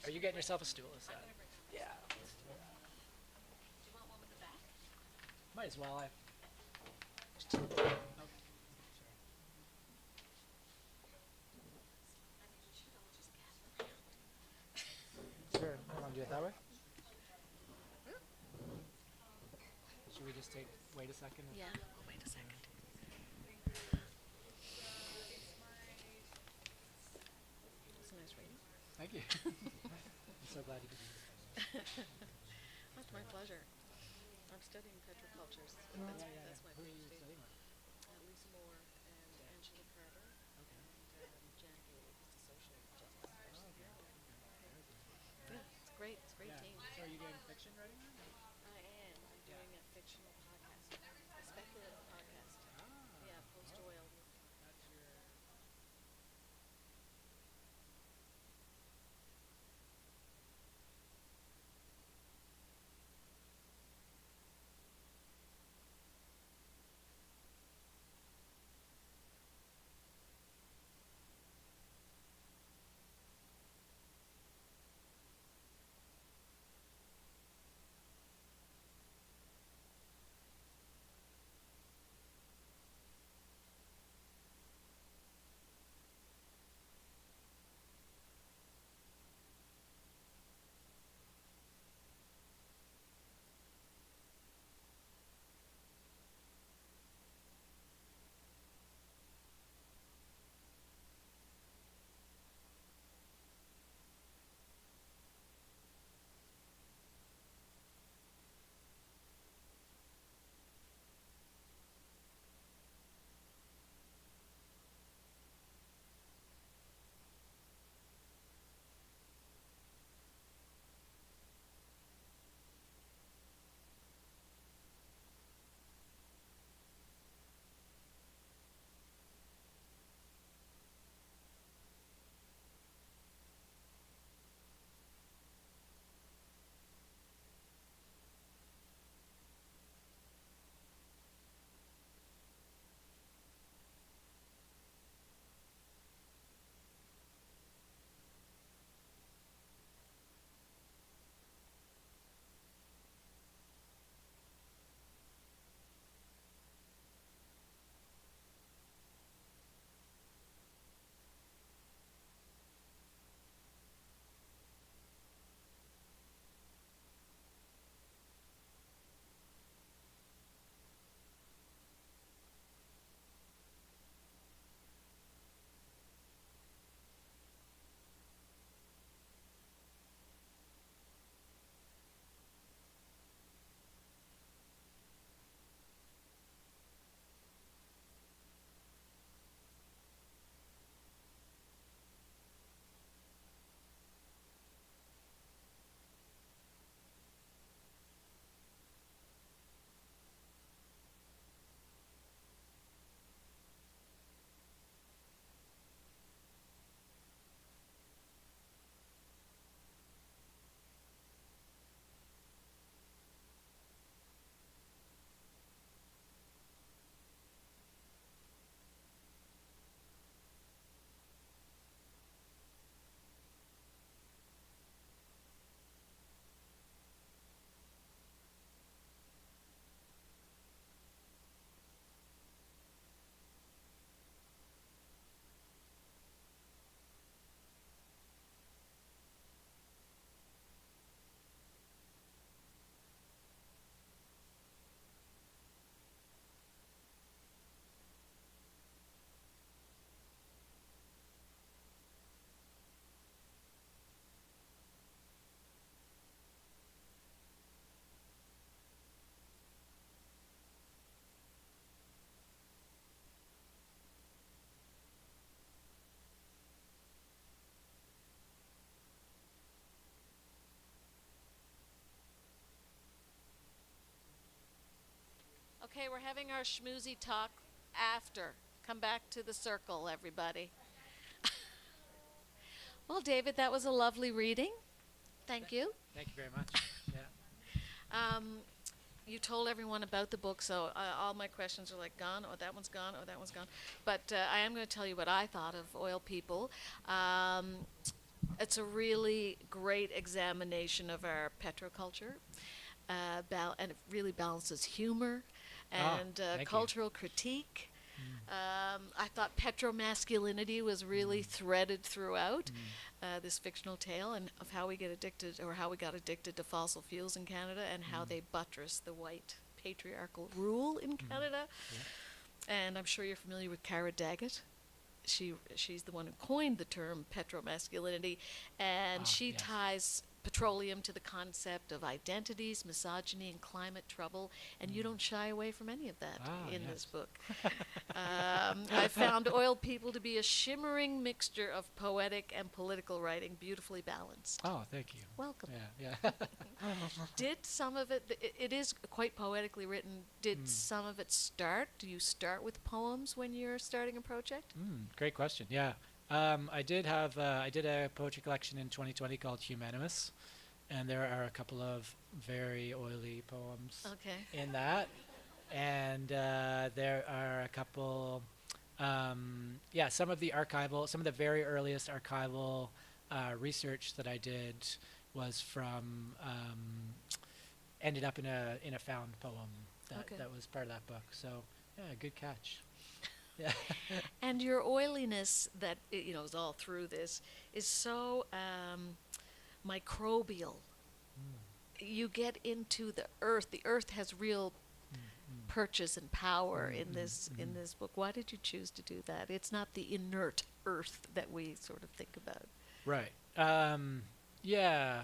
Are you getting yourself a stool? Is that? Yeah. Might as well. Okay. Sure. You want to do it that way? Should we just wait a second?
Yeah, we'll wait a second. That's a nice reading.
Thank you. I'm so glad you could do this.
That's my pleasure. I'm studying petrocultures.
Yeah,
That's
yeah,
that's
yeah.
my
Who are you
PhD.
studying with?
Lisa Moore and Angela Carter
Okay.
and Jan Haley, who's the social justice
Oh,
person.
okay. Very good.
Yeah, it's great. It's a great
Yeah.
team.
So are you doing fiction writing then?
I am. I'm doing a fictional podcast, a speculative podcast.
Ah.
Yeah, post-oil.
That's your
Okay, we're having our schmoozy talk after. Come back to the circle, everybody. Well, David, that was a lovely reading. Thank you.
Thank you very much. Yeah.
Um, you told everyone about the book, so all my questions are like gone, or that one's gone, or that one's gone. But I am going to tell you what I thought of Oil People. It's a really great examination of our petroculture, and it really balances humor and
thank you.
cultural critique. I thought petromasculinity was really threaded throughout this fictional tale, and of how we get addicted, or how we got addicted to fossil fuels in Canada, and how they buttress the white patriarchal rule in Canada.
Yeah.
And I'm sure you're familiar with Cara Daggett. She's the one who coined the term petromasculinity, and she
yes.
ties petroleum to the concept of identities, misogyny, and climate trouble, and you don't shy away from any of that in this
yes.
book. I found Oil People to be a shimmering mixture of poetic and political writing, beautifully balanced.
Oh, thank you.
Welcome.
Yeah, yeah.
Did some of it is quite poetically written, did some of it start? Do you start with poems when you're starting a project?
Great question. Yeah. I did a poetry collection in 2020 called Humanimus, and there are a couple of very oily poems
Okay.
in that, and there are a couple, some of the very earliest archival research that I did was from ended up in a found poem that was part of that book. So yeah, good catch. Yeah.
And your oiliness that is all through this is so microbial. You get into the earth. The earth has real purchase and power in this book. Why did you choose to do that? It's not the inert earth that we sort of think about.
Right. Yeah.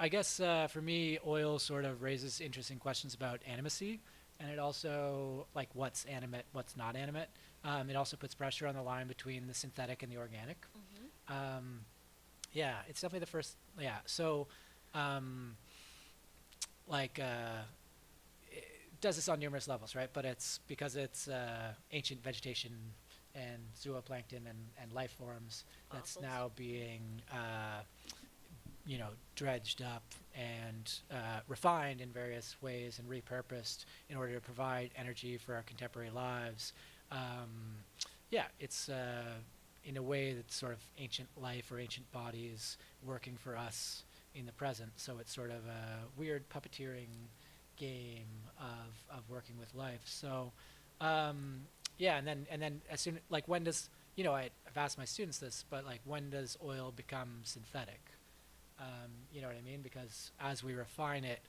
I guess for me, oil sort of raises interesting questions about animacy, and it also, like, what's animate, what's not animate. It also puts pressure on the line between the synthetic and the organic. Yeah, it's definitely the first. Yeah. So, it does this on numerous levels, right? But it's because it's ancient vegetation and zooplankton and life forms that's
Fossils.
now being dredged up and refined in various ways and repurposed in order to provide energy for our contemporary lives. It's in a way that's sort of ancient life or ancient bodies working for us in the present. So it's sort of a weird puppeteering game of working with life. So and then as soon, like, when does, I've asked my students this, but like, when does oil become synthetic? You know what I mean? Because as we refine it,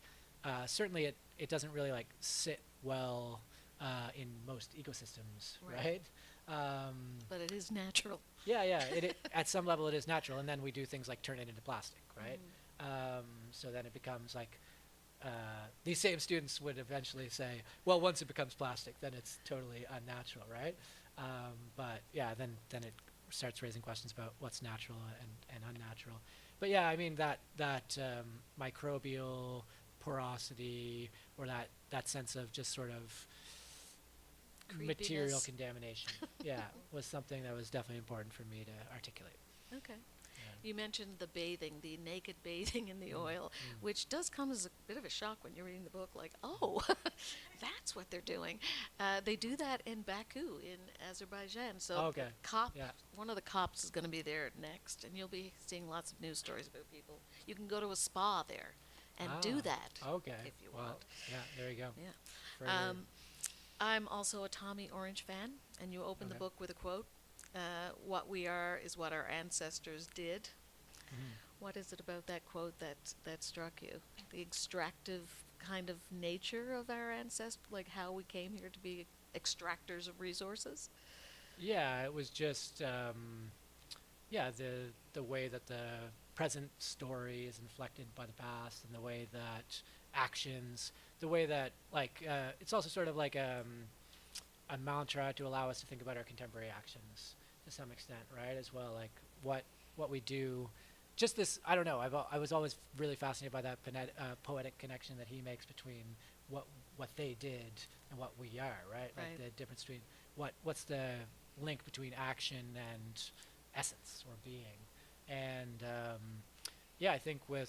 certainly it doesn't really like sit well in most ecosystems, right?
But it is natural.
Yeah. At some level it is natural, and then we do things like turn it into plastic, right? So then it becomes like these same students would eventually say, well, once it becomes plastic, then it's totally unnatural, right? But yeah, then it starts raising questions about what's natural and unnatural. But yeah, I mean that microbial porosity, or that sense of just sort of material
Creepiness.
contamination, was something that was definitely important for me to articulate.
Okay.
Yeah.
You mentioned the naked bathing in the oil, which does come as a bit of a shock when you're reading the book, like, oh, that's what they're doing. They do that in Baku, in Azerbaijan. So the cop, one of the cops is going to be there next, and you'll be seeing lots of news stories about people. You can go to a spa there and do that if you want.
Yeah, there you go.
Yeah. I'm also a Tommy Orange fan, and you open the book with a quote. What we are is what our ancestors did. What is it about that quote that struck you? The extractive kind of nature of our ancestors, like how we came here to be extractors of resources?
Yeah, it was just the way that the present story is inflected by the past, and the way that actions, the way that, like, it's also sort of like a mantra to allow us to think about our contemporary actions to some extent, right? As well, like what we do. Just this, I don't know. I was always really fascinated by that poetic connection that he makes between what what they did and what we are, right? Like
Right.
the difference between what's the link between action and essence or being. And yeah, I think I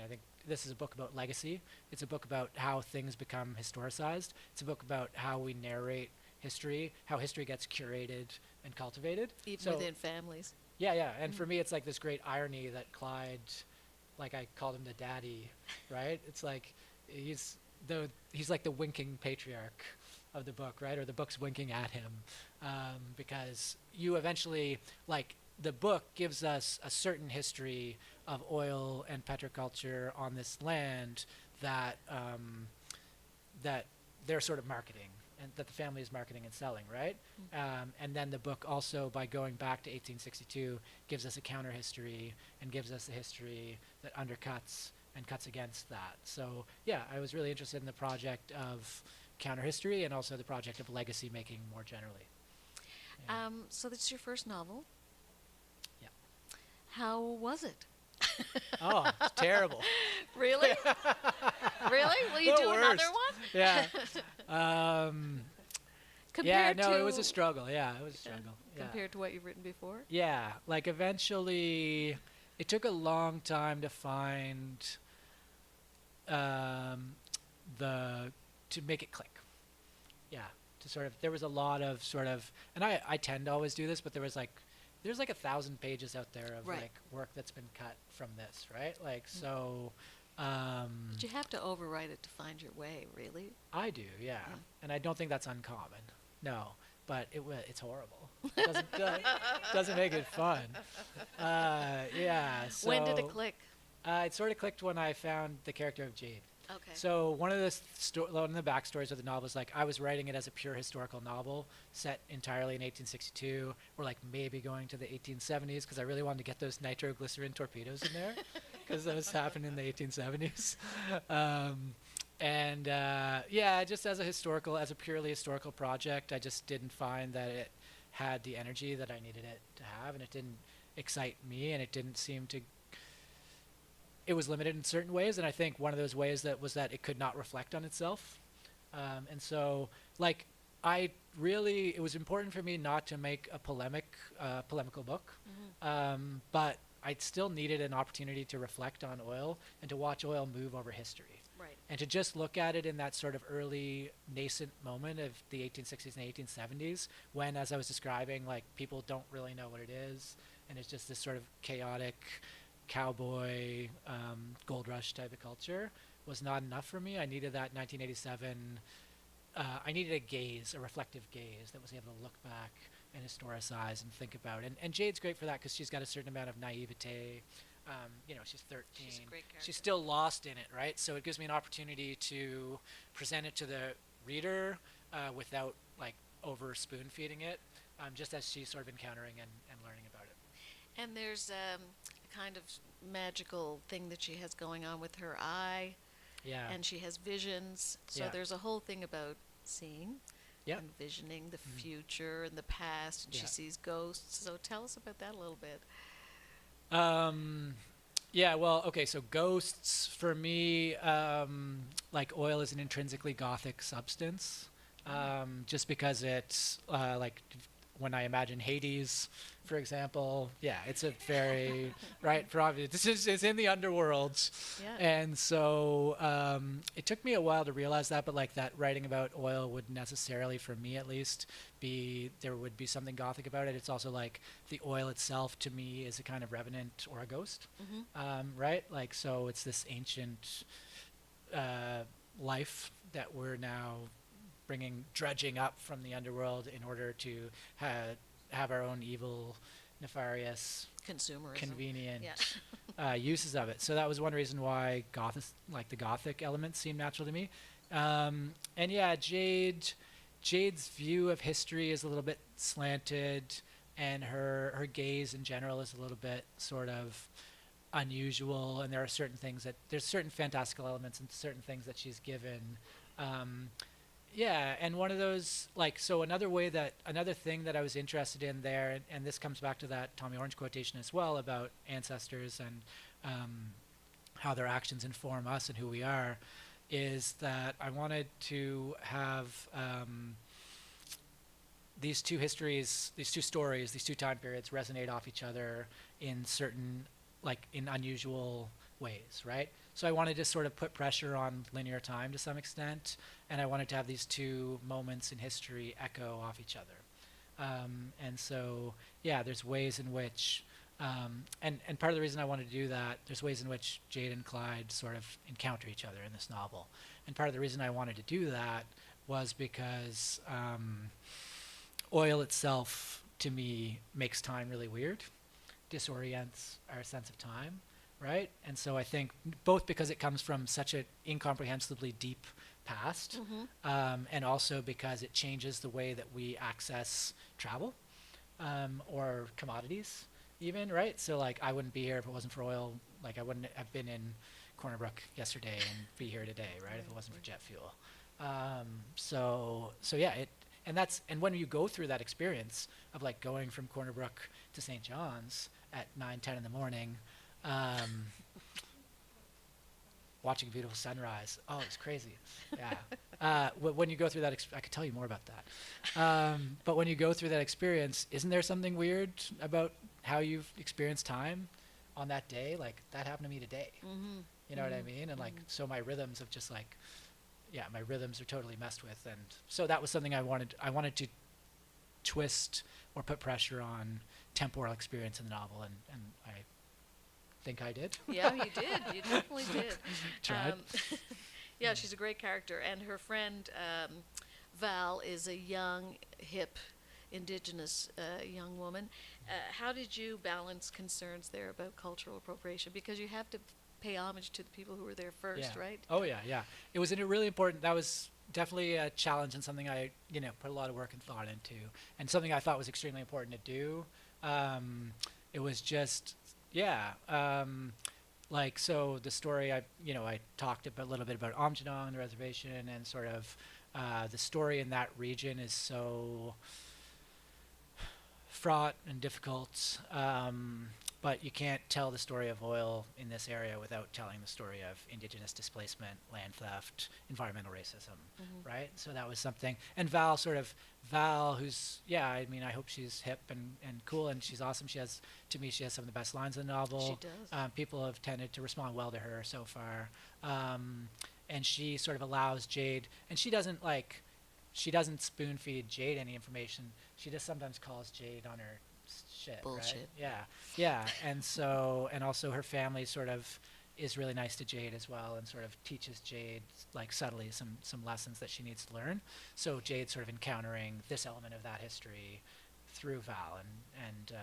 think this is a book about legacy. It's a book about how things become historicized. It's a book about how we narrate history, how history gets curated and cultivated.
Even
So
within families.
yeah, yeah. And for me, it's like this great irony that Clyde, like I called him the daddy, right? It's like he's he's like the winking patriarch of the book, right? Or the book's winking at him, because you eventually like the book gives us a certain history of oil and petroculture on this land that that they're sort of marketing and that the family is marketing and selling, right? And then the book also, by going back to 1862, gives us a counter history and gives us a history that undercuts and cuts against that. So yeah, I was really interested in the project of counter history and also the project of legacy making more generally. Yeah.
So that's your first novel.
Yeah.
How was it?
Oh, it's terrible.
Really? Really? Will you
The
do
worst.
another one?
Yeah. Yeah,
Compared
no,
to
it was a struggle. Yeah, it was a struggle. Yeah.
compared to what you've written before?
Yeah, like eventually, it took a long time to find to make it click. Yeah, to sort of, there was a lot of sort of, and I tend to always do this, but there's like 1,000 pages out there of
Right.
like work that's been cut from this, right? Like, so,
But you have to overwrite it to find your way, really.
I do, yeah.
Yeah.
And I don't think that's uncommon. No, but it's horrible. It doesn't make it fun. Yeah. So
When did it click?
It sort of clicked when I found the character of Jade.
Okay.
So one of the backstories of the novel is like I was writing it as a pure historical novel set entirely in 1862. We're like maybe going to the 1870s because I really wanted to get those nitroglycerin torpedoes in there because those happened in the 1870s. Yeah, just as a purely historical project, I just didn't find that it had the energy that I needed it to have, and it didn't excite me, and it didn't seem to. It was limited in certain ways, and I think one of those ways that was that it could not reflect on itself, and so like it was important for me not to make a polemical book, but I still needed an opportunity to reflect on oil and to watch oil move over history.
Right.
And to just look at it in that sort of early nascent moment of the 1860s and 1870s, when, as I was describing, like people don't really know what it is, and it's just this sort of chaotic cowboy gold rush type of culture, was not enough for me. I needed that 1987. I needed a reflective gaze that was able to look back and historicize and think about. And Jade's great for that because she's got a certain amount of naivete. She's 13.
She's a great character.
She's still lost in it, right? So it gives me an opportunity to present it to the reader without like over spoon feeding it, just as she's sort of encountering and learning about it.
And there's a kind of magical thing that she has going on with her eye,
Yeah.
and she has visions. So
Yeah.
there's a whole thing about seeing
Yep.
and visioning the future and the past, and
Yeah.
she sees ghosts. So tell us about that a little bit.
Yeah, well, okay, so ghosts for me, like oil is an intrinsically gothic substance, just because it's like when I imagine Hades, for example, yeah, it's a very, right, for obvious, it's in the underworld.
Yeah.
And so it took me a while to realize that, but like that writing about oil would necessarily, for me at least, there would be something gothic about it. It's also like the oil itself to me is a kind of revenant or a ghost, right? Like, so it's this ancient life that we're now dredging up from the underworld in order to have our own evil, nefarious,
Consumerism.
convenient
Yeah.
uses of it. So that was one reason why the gothic elements seemed natural to me. And yeah, Jade's view of history is a little bit slanted, and her gaze in general is a little bit sort of unusual. And there's certain fantastical elements and certain things that she's given. Yeah, and one of those, like, so another thing that I was interested in there, and this comes back to that Tommy Orange quotation as well about ancestors and how their actions inform us and who we are. is that I wanted to have these two histories, these two stories, these two time periods resonate off each other in certain, like in unusual ways, right? So I wanted to sort of put pressure on linear time to some extent, and I wanted to have these two moments in history echo off each other. And so, yeah, there's ways in which, and part of the reason I wanted to do that, there's ways in which Jade and Clyde sort of encounter each other in this novel. And part of the reason I wanted to do that was because oil itself, to me, makes time really weird, disorients our sense of time, right? And so I think both because it comes from such an incomprehensibly deep past, and also because it changes the way that we access travel or commodities, even, right? So like I wouldn't be here if it wasn't for oil. Like I wouldn't have been in Corner Brook yesterday and be here today, right? If it wasn't for jet fuel. So yeah, and when you go through that experience of like going from Corner Brook to St. John's at 9, 10 in the morning, watching a beautiful sunrise. Oh, it's crazy. Yeah. When you go through that, I could tell you more about that. But when you go through that experience, isn't there something weird about how you've experienced time on that day? Like that happened to me today. You know what I mean? And like, so my rhythms of just like, yeah, my rhythms are totally messed with. And so that was something I wanted to twist or put pressure on temporal experience in the novel. And I think I did.
Yeah, you did. You definitely did.
Tried.
Yeah, she's a great character, and her friend Val is a young, hip, indigenous young woman. How did you balance concerns there about cultural appropriation? Because you have to pay homage to the people who were there first,
Yeah.
right?
Oh yeah, yeah. It was really important. That was definitely a challenge and something I, put a lot of work and thought into, and something I thought was extremely important to do. It was just, yeah. Like so, the story I talked a little bit about Amjadong and the reservation, and sort of the story in that region is so fraught and difficult. But you can't tell the story of oil in this area without telling the story of indigenous displacement, land theft, environmental racism, right? So that was something. And Val, who's, yeah, I mean, I hope she's hip and cool, and she's awesome. She has some of the best lines in the novel.
She does.
People have tended to respond well to her so far. And she sort of allows Jade, and she doesn't spoon feed Jade any information. She just sometimes calls Jade on her shit,
Bullshit.
right? Yeah. And also her family sort of is really nice to Jade as well, and sort of teaches Jade like subtly some lessons that she needs to learn. So Jade's sort of encountering this element of that history through Val, and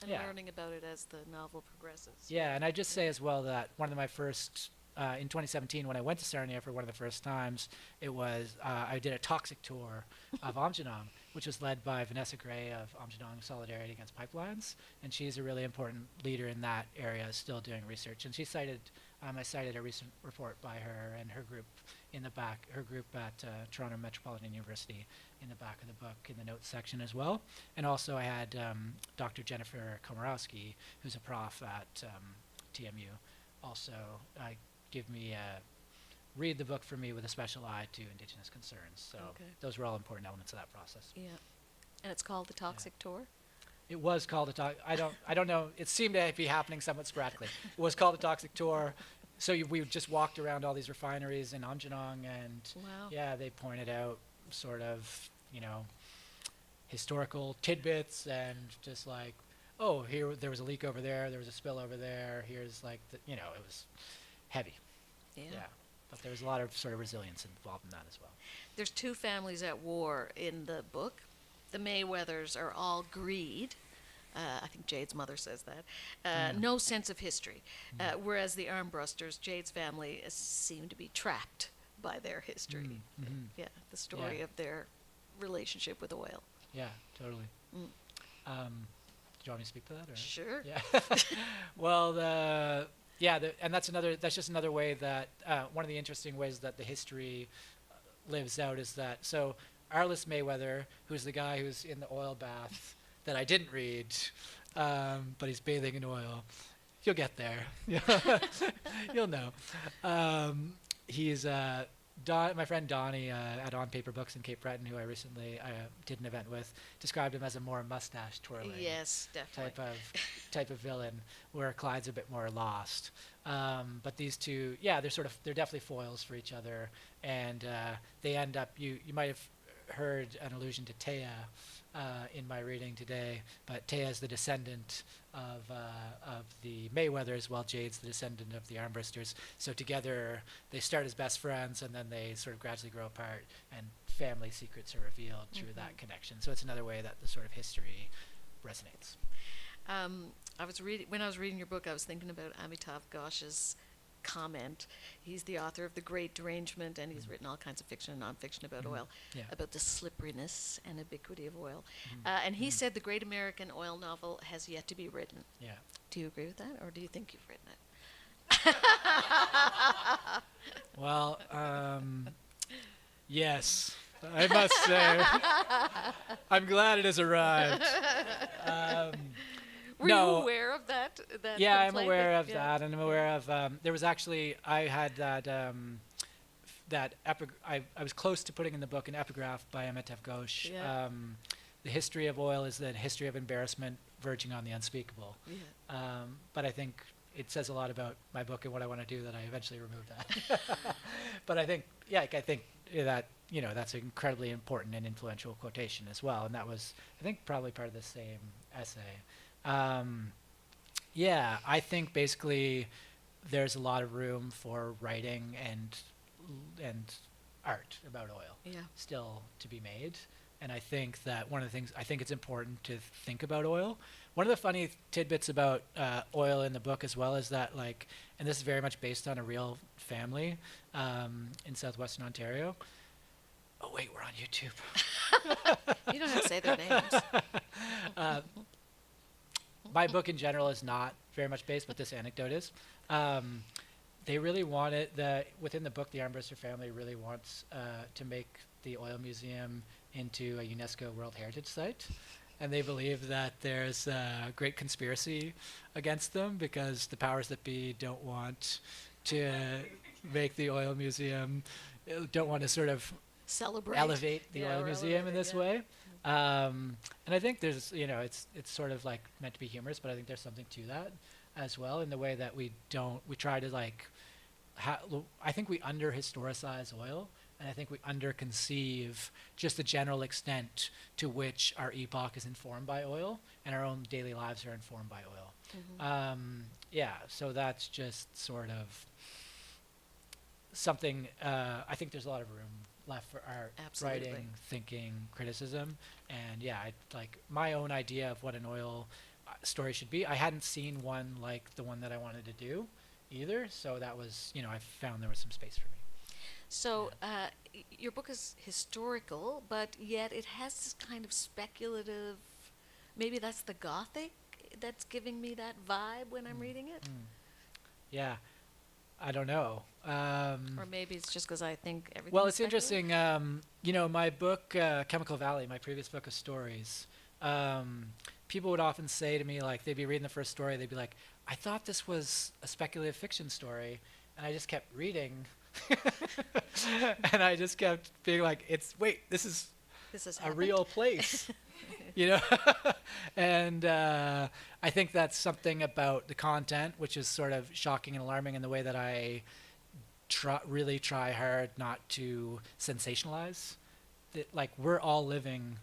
yeah.
Learning about it as the novel progresses.
Yeah, and I'd just say as well that one of my first, in 2017, when I went to Sarnia for one of the first times, it was, I did a toxic tour of Amjadong, which was led by Vanessa Gray of Amjadong Solidarity Against Pipelines, and she's a really important leader in that area, still doing research. And she cited, I cited a recent report by her and her group in the back, her group at Toronto Metropolitan University in the back of the book in the notes section as well. And also I had Dr. Jennifer Komorowski, who's a prof at TMU, also read the book for me with a special eye to Indigenous concerns. So those were all important elements of that process.
Yeah. And it's called The Toxic Tour?
It was called I don't know. It seemed to be happening somewhat sporadically. It was called the Toxic Tour. So we just walked around all these refineries in Amjadong, and
Wow.
yeah, they pointed out sort of, historical tidbits, and just like, oh, here there was a leak over there was a spill over there. Here's like it was heavy.
Yeah.
But there was a lot of sort of resilience involved in that as well.
There's two families at war in the book. The Mayweathers are all greed. I think Jade's mother says that. No sense of history. Whereas the Armbrusters, Jade's family, seem to be trapped by their history. Yeah, the story
Yeah.
of their relationship with oil.
Yeah, totally. Do you want me to speak to that? Or?
Sure.
Yeah. Well, and that's just another way that one of the interesting ways that the history lives out is that, so Arliss Mayweather, who's the guy who's in the oil bath that I didn't read, but he's bathing in oil. You'll get there. You'll know. he's my friend Donnie at On Paper Books in Cape Breton, who I recently did an event with, described him as a more mustache twirling
Yes, definitely.
type of villain, where Clyde's a bit more lost. But these two, yeah, they're definitely foils for each other, and they end up. You might have heard an allusion to Taya in my reading today, but Taya is the descendant of the Mayweathers, while Jade's the descendant of the Armbristers. So together they start as best friends, and then they sort of gradually grow apart, and family secrets are revealed through that connection. So it's another way that the sort of history resonates.
When I was reading your book, I was thinking about Amitav Ghosh's comment. He's the author of The Great Derangement, and he's written all kinds of fiction and nonfiction about oil,
Yeah.
about the slipperiness and ubiquity of oil. And he said the great American oil novel has yet to be written.
Yeah.
Do you agree with that, or do you think you've written it?
Well, yes, I must say, I'm glad it has arrived.
Were
no.
you aware of that?
Yeah, I'm
complaint?
aware of
Yeah.
that, and I'm aware of. There was actually I had that I was close to putting in the book an epigraph by Amitav Ghosh.
Yeah.
The history of oil is the history of embarrassment verging on the unspeakable.
Yeah.
But I think it says a lot about my book and what I want to do that I eventually removed that. But I think that that's an incredibly important and influential quotation as well, and that was I think probably part of the same essay. Yeah, I think basically there's a lot of room for writing and art about oil
Yeah.
still to be made. And I think that one of the things, I think it's important to think about oil. One of the funny tidbits about oil in the book as well is that, like, and this is very much based on a real family in southwestern Ontario. Oh, wait, we're on YouTube.
You don't have to say their names.
My book in general is not very much based, but this anecdote is. They really wanted within the book, the Armbrister family really wants to make the oil museum into a UNESCO World Heritage Site, and they believe that there's a great conspiracy against them because the powers that be don't want to make the oil museum, don't want to sort of
Celebrate.
elevate the
Yeah,
oil
or
museum in
elevate it,
this
yeah.
way. And I think there's, it's sort of like meant to be humorous, but I think there's something to that as well in the way that we try to like, I think we under-historicize oil, and I think we under-conceive just the general extent to which our epoch is informed by oil, and our own daily lives are informed by oil. Yeah, so that's just sort of something, I think there's a lot of room left for art,
Absolutely.
writing, thinking, criticism, and yeah, like my own idea of what an oil story should be. I hadn't seen one like the one that I wanted to do either, so that was, I found there was some space for me.
So, your book is historical, but yet it has this kind of speculative. Maybe that's the Gothic that's giving me that vibe when I'm reading it,
Yeah, I don't know.
or maybe it's just because I think everything.
Well, it's interesting. My book, Chemical Valley, my previous book of stories, people would often say to me, like, they'd be reading the first story, they'd be like, I thought this was a speculative fiction story, and I just kept reading. And I just kept being like, this is
This is
a real place. And I think that's something about the content, which is sort of shocking and alarming in the way that I really try hard not to sensationalize. Like, we're all living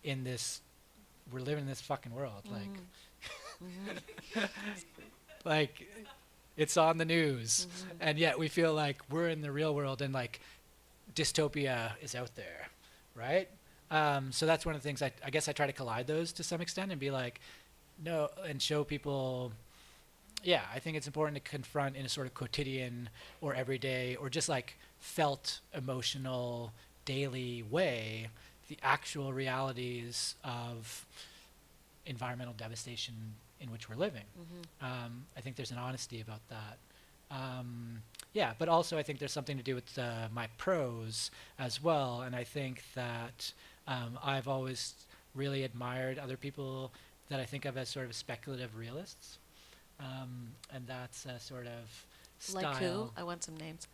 in this fucking world. Like, it's on the news, and yet we feel like we're in the real world, and like dystopia is out there, right? So that's one of the things I guess I try to collide those to some extent and be like, no, and show people. Yeah, I think it's important to confront in a sort of quotidian or everyday or just like felt emotional daily way the actual realities of environmental devastation in which we're living. I think there's an honesty about that. Yeah, but also I think there's something to do with my prose as well, and I think that I've always really admired other people that I think of as sort of speculative realists, and that's sort of
Like who?
style.
I want some names.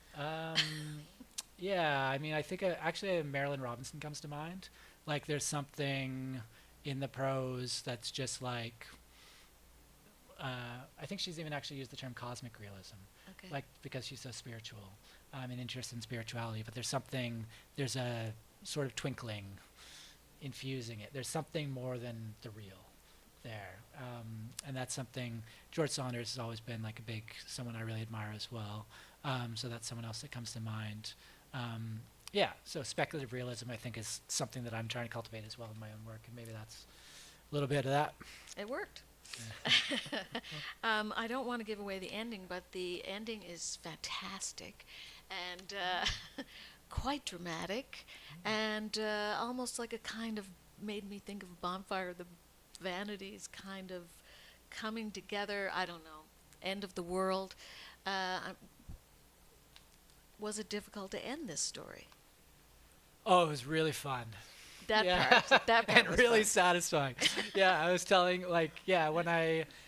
Yeah, I mean, I think actually Marilyn Robinson comes to mind. Like, there's something in the prose that's just like, I think she's even actually used the term cosmic realism,
Okay.
like because she's so spiritual, and interested in spirituality. But there's a sort of twinkling infusing it. There's something more than the real there, and that's something. George Saunders has always been like someone I really admire as well. So that's someone else that comes to mind. Yeah, so speculative realism I think is something that I'm trying to cultivate as well in my own work, and maybe that's a little bit of that.
It worked. I don't want to give away the ending, but the ending is fantastic and quite dramatic and almost like a kind of made me think of Bonfire of the Vanities kind of coming together. I don't know. End of the world. Was it difficult to end this story?
Oh, it was really fun.
That
Yeah.
part. That part
And
was
really
fun.
satisfying. Yeah, I was telling,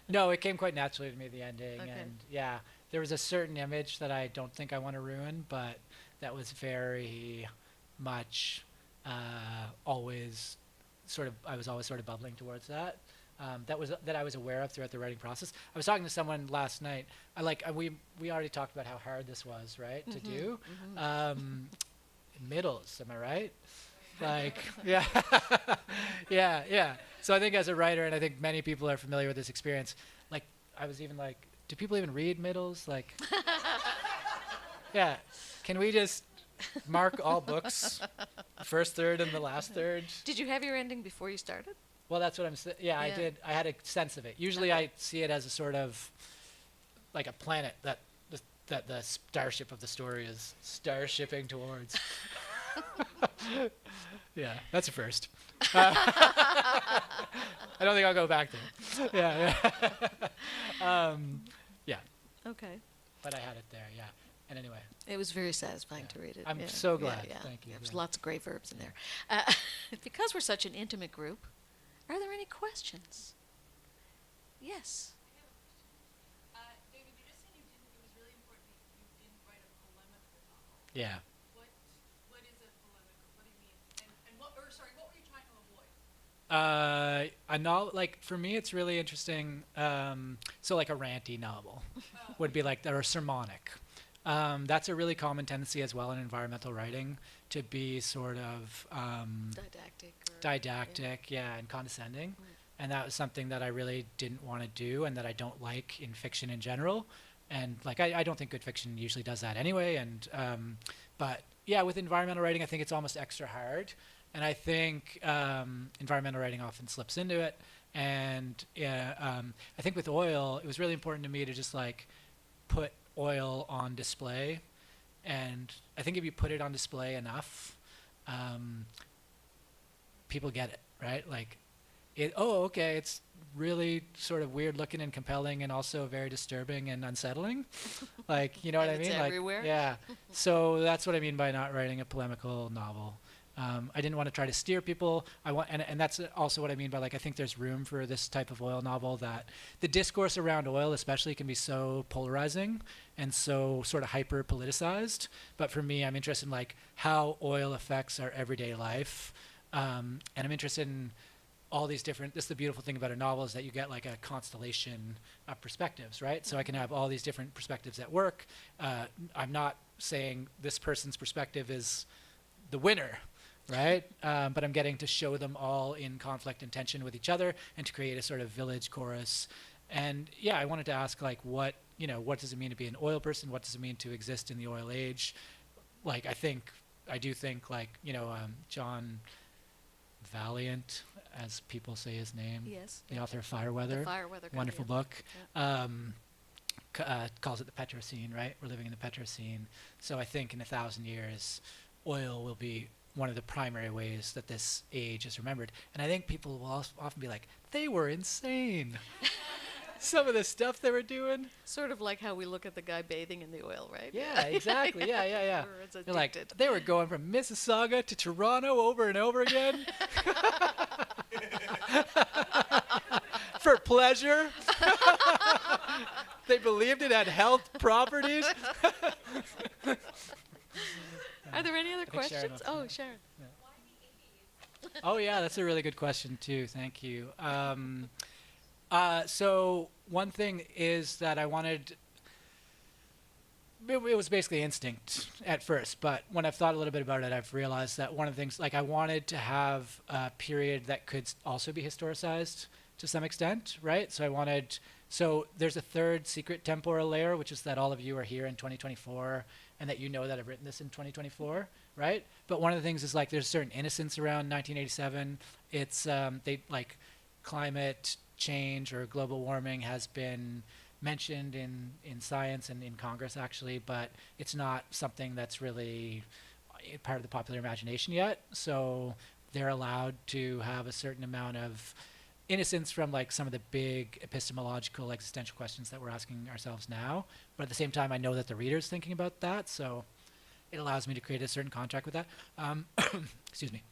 no, it came quite naturally to me, the ending.
Okay.
And yeah, there was a certain image that I don't think I want to ruin, but that was very much always I was always sort of bubbling towards that. That I was aware of throughout the writing process. I was talking to someone last night. We already talked about how hard this was, right, to do. Middles, am I right? Like, yeah, yeah. So I think as a writer, and I think many people are familiar with this experience, like, I was even like, do people even read middles? Like, yeah, can we just mark all books, the first third and the last third?
Did you have your ending before you started?
Well, that's what I
Yeah.
did. I had a sense of it. Usually
Okay.
I see it as a sort of, like a planet that the starship of the story is starshipping towards. Yeah, that's a first. I don't think I'll go back there. Yeah. Yeah,
Okay.
but I had it there, yeah. And anyway,
It was very satisfying
Yeah.
to read it.
I'm
yeah.
so
Yeah,
glad.
yeah.
Thank you.
There's
Yeah.
lots of great verbs in there. Because we're such an intimate group, are there any questions? Yes.
David, you just said it was really important that you didn't write a polemical novel.
Yeah.
What is a polemical? What do you mean? And what were you trying to avoid?
A novel, like for me, it's really interesting. So like a ranty novel would be like, or sermonic. That's a really common tendency as well in environmental writing to be sort of
Didactic.
didactic, yeah, and condescending. And that was something that I really didn't want to do, and that I don't like in fiction in general. And like, I don't think good fiction usually does that anyway. And but yeah, with environmental writing, I think it's almost extra hard. And I think environmental writing often slips into it. And I think with oil, it was really important to me to just like put oil on display. And I think if you put it on display enough, people get it, right? Like, okay, it's really sort of weird looking and compelling and also very disturbing and unsettling. Like, you know what
And
I
it's
mean?
everywhere.
Like, yeah. So that's what I mean by not writing a polemical novel. I didn't want to try to steer people. And that's also what I mean by, like, I think there's room for this type of oil novel, that the discourse around oil especially can be so polarizing and so sort of hyper politicized. But for me, I'm interested in like how oil affects our everyday life. And I'm interested in all these different, this is the beautiful thing about a novel, is that you get like a constellation of perspectives, right? So I can have all these different perspectives at work. I'm not saying this person's perspective is the winner, right? But I'm getting to show them all in conflict and tension with each other and to create a sort of village chorus. And yeah, I wanted to ask, like, what does it mean to be an oil person? What does it mean to exist in the oil age? Like, I do think like, John Valiant, as people say his name,
Yes.
the author of Fireweather,
The Fireweather.
wonderful
yeah.
book, calls it the Petrocene, right? We're living in the Petrocene. So I think in 1,000 years, oil will be one of the primary ways that this age is remembered. And I think people will often be like, they were insane. Some of the stuff they were doing.
Sort of like how we look at the guy bathing in the oil, right?
Yeah, exactly. Yeah.
We're
They're like,
addicted.
they were going from Mississauga to Toronto over and over again. For pleasure? They believed it had health properties?
Are there any other
think Sharon
questions?
wants to know.
Oh, Sharon.
Oh yeah, that's a really good question too. Thank you. So one thing is that I wanted. It was basically instinct at first, but when I've thought a little bit about it, I've realized that one of the things, like I wanted to have a period that could also be historicized to some extent, right? So there's a third secret temporal layer, which is that all of you are here in 2024 and that you know that I've written this in 2024, right? But one of the things is like there's a certain innocence around 1987. It's they like climate change or global warming has been mentioned in science and in Congress actually, but it's not something that's really part of the popular imagination yet. So they're allowed to have a certain amount of innocence from like some of the big epistemological existential questions that we're asking ourselves now. But at the same time, I know that the reader's thinking about that, so it allows me to create a certain contract with that. Excuse me.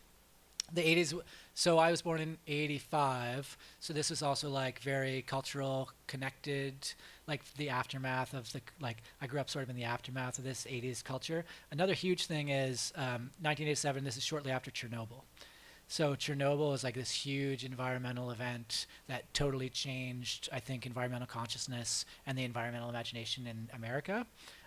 The 80s, so I was born in 85, so this was also like very cultural connected, like the aftermath of the, like I grew up sort of in the aftermath of this 80s culture. Another huge thing is 1987, this is shortly after Chernobyl. So Chernobyl is like this huge environmental event that totally changed, I think, environmental consciousness and the environmental imagination in America.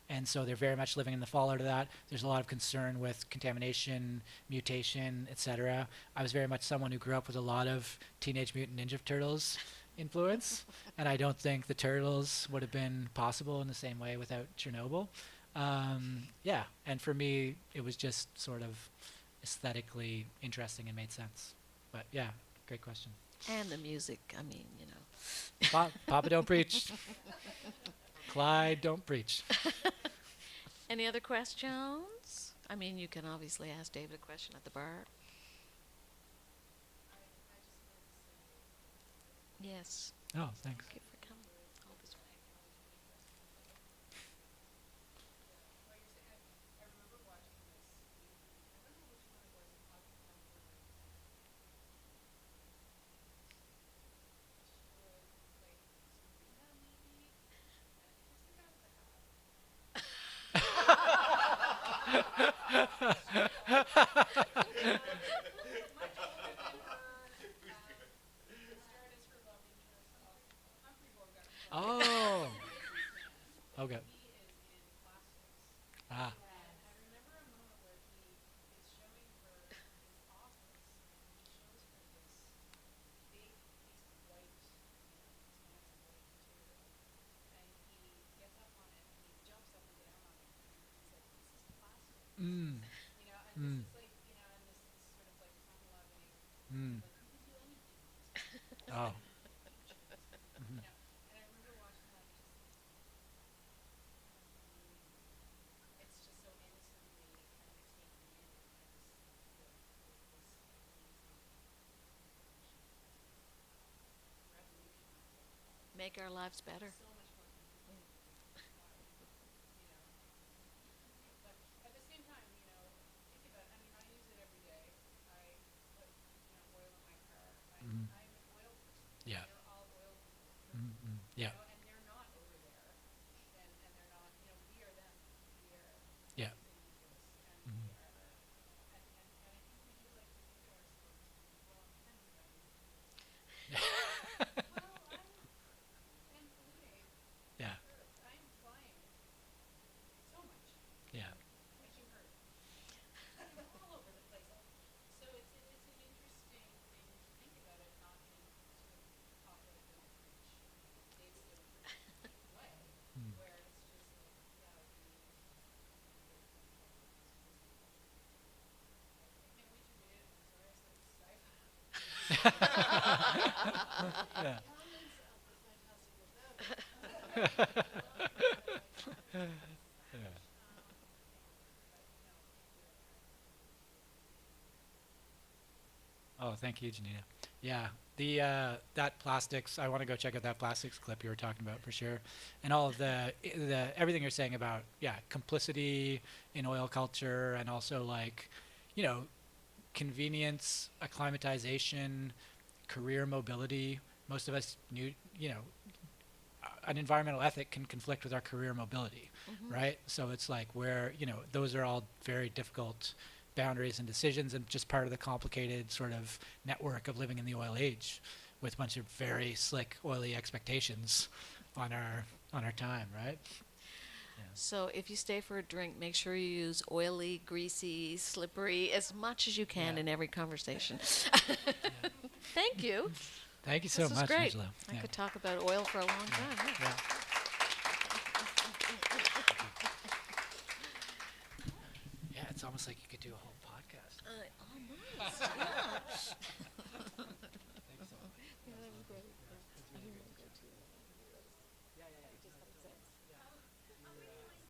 And so they're very much living in the fallout of that. There's a lot of concern with contamination, mutation, etc. I was very much someone who grew up with a lot of Teenage Mutant Ninja Turtles influence, and I don't think the Turtles would have been possible in the same way without Chernobyl. Yeah, and for me, it was just sort of aesthetically interesting and made sense. But yeah, great question.
And the music, I mean, you know.
Papa don't preach. Clyde don't preach.
Any other questions? I mean, you can obviously ask David a question at the bar. Yes.
Oh, thanks.
Thank you for coming all this way.
Oh. Okay. Ah. Mm. Mm. Mm. Oh. Mhm.
Make our lives better.
Mm. Yeah. Mm, mm. Yeah. Yeah. Mhm. Yeah. Yeah. Mm. Yeah. Yeah. Oh, thank you, Janina. Yeah, the that plastics. I want to go check out that plastics clip you were talking about for sure, and all of the everything you're saying about complicity in oil culture and also like, you know, convenience, acclimatization, career mobility, most of us knew, an environmental ethic can conflict with our career mobility, right? So it's like where, those are all very difficult boundaries and decisions, and just part of the complicated sort of network of living in the oil age with a bunch of very slick, oily expectations on our time, right?
So if you stay for a drink, make sure you use oily, greasy, slippery as much as you can
Yeah.
in every conversation. Thank you.
Thank you so
This was
much,
great.
Angela.
I
Yeah.
could talk about oil for a long time. Yeah.
Yeah. Yeah, it's almost like you could do a whole podcast.
Almost, yeah.
Thanks so much.
Yeah, that was great. I didn't want to go too long.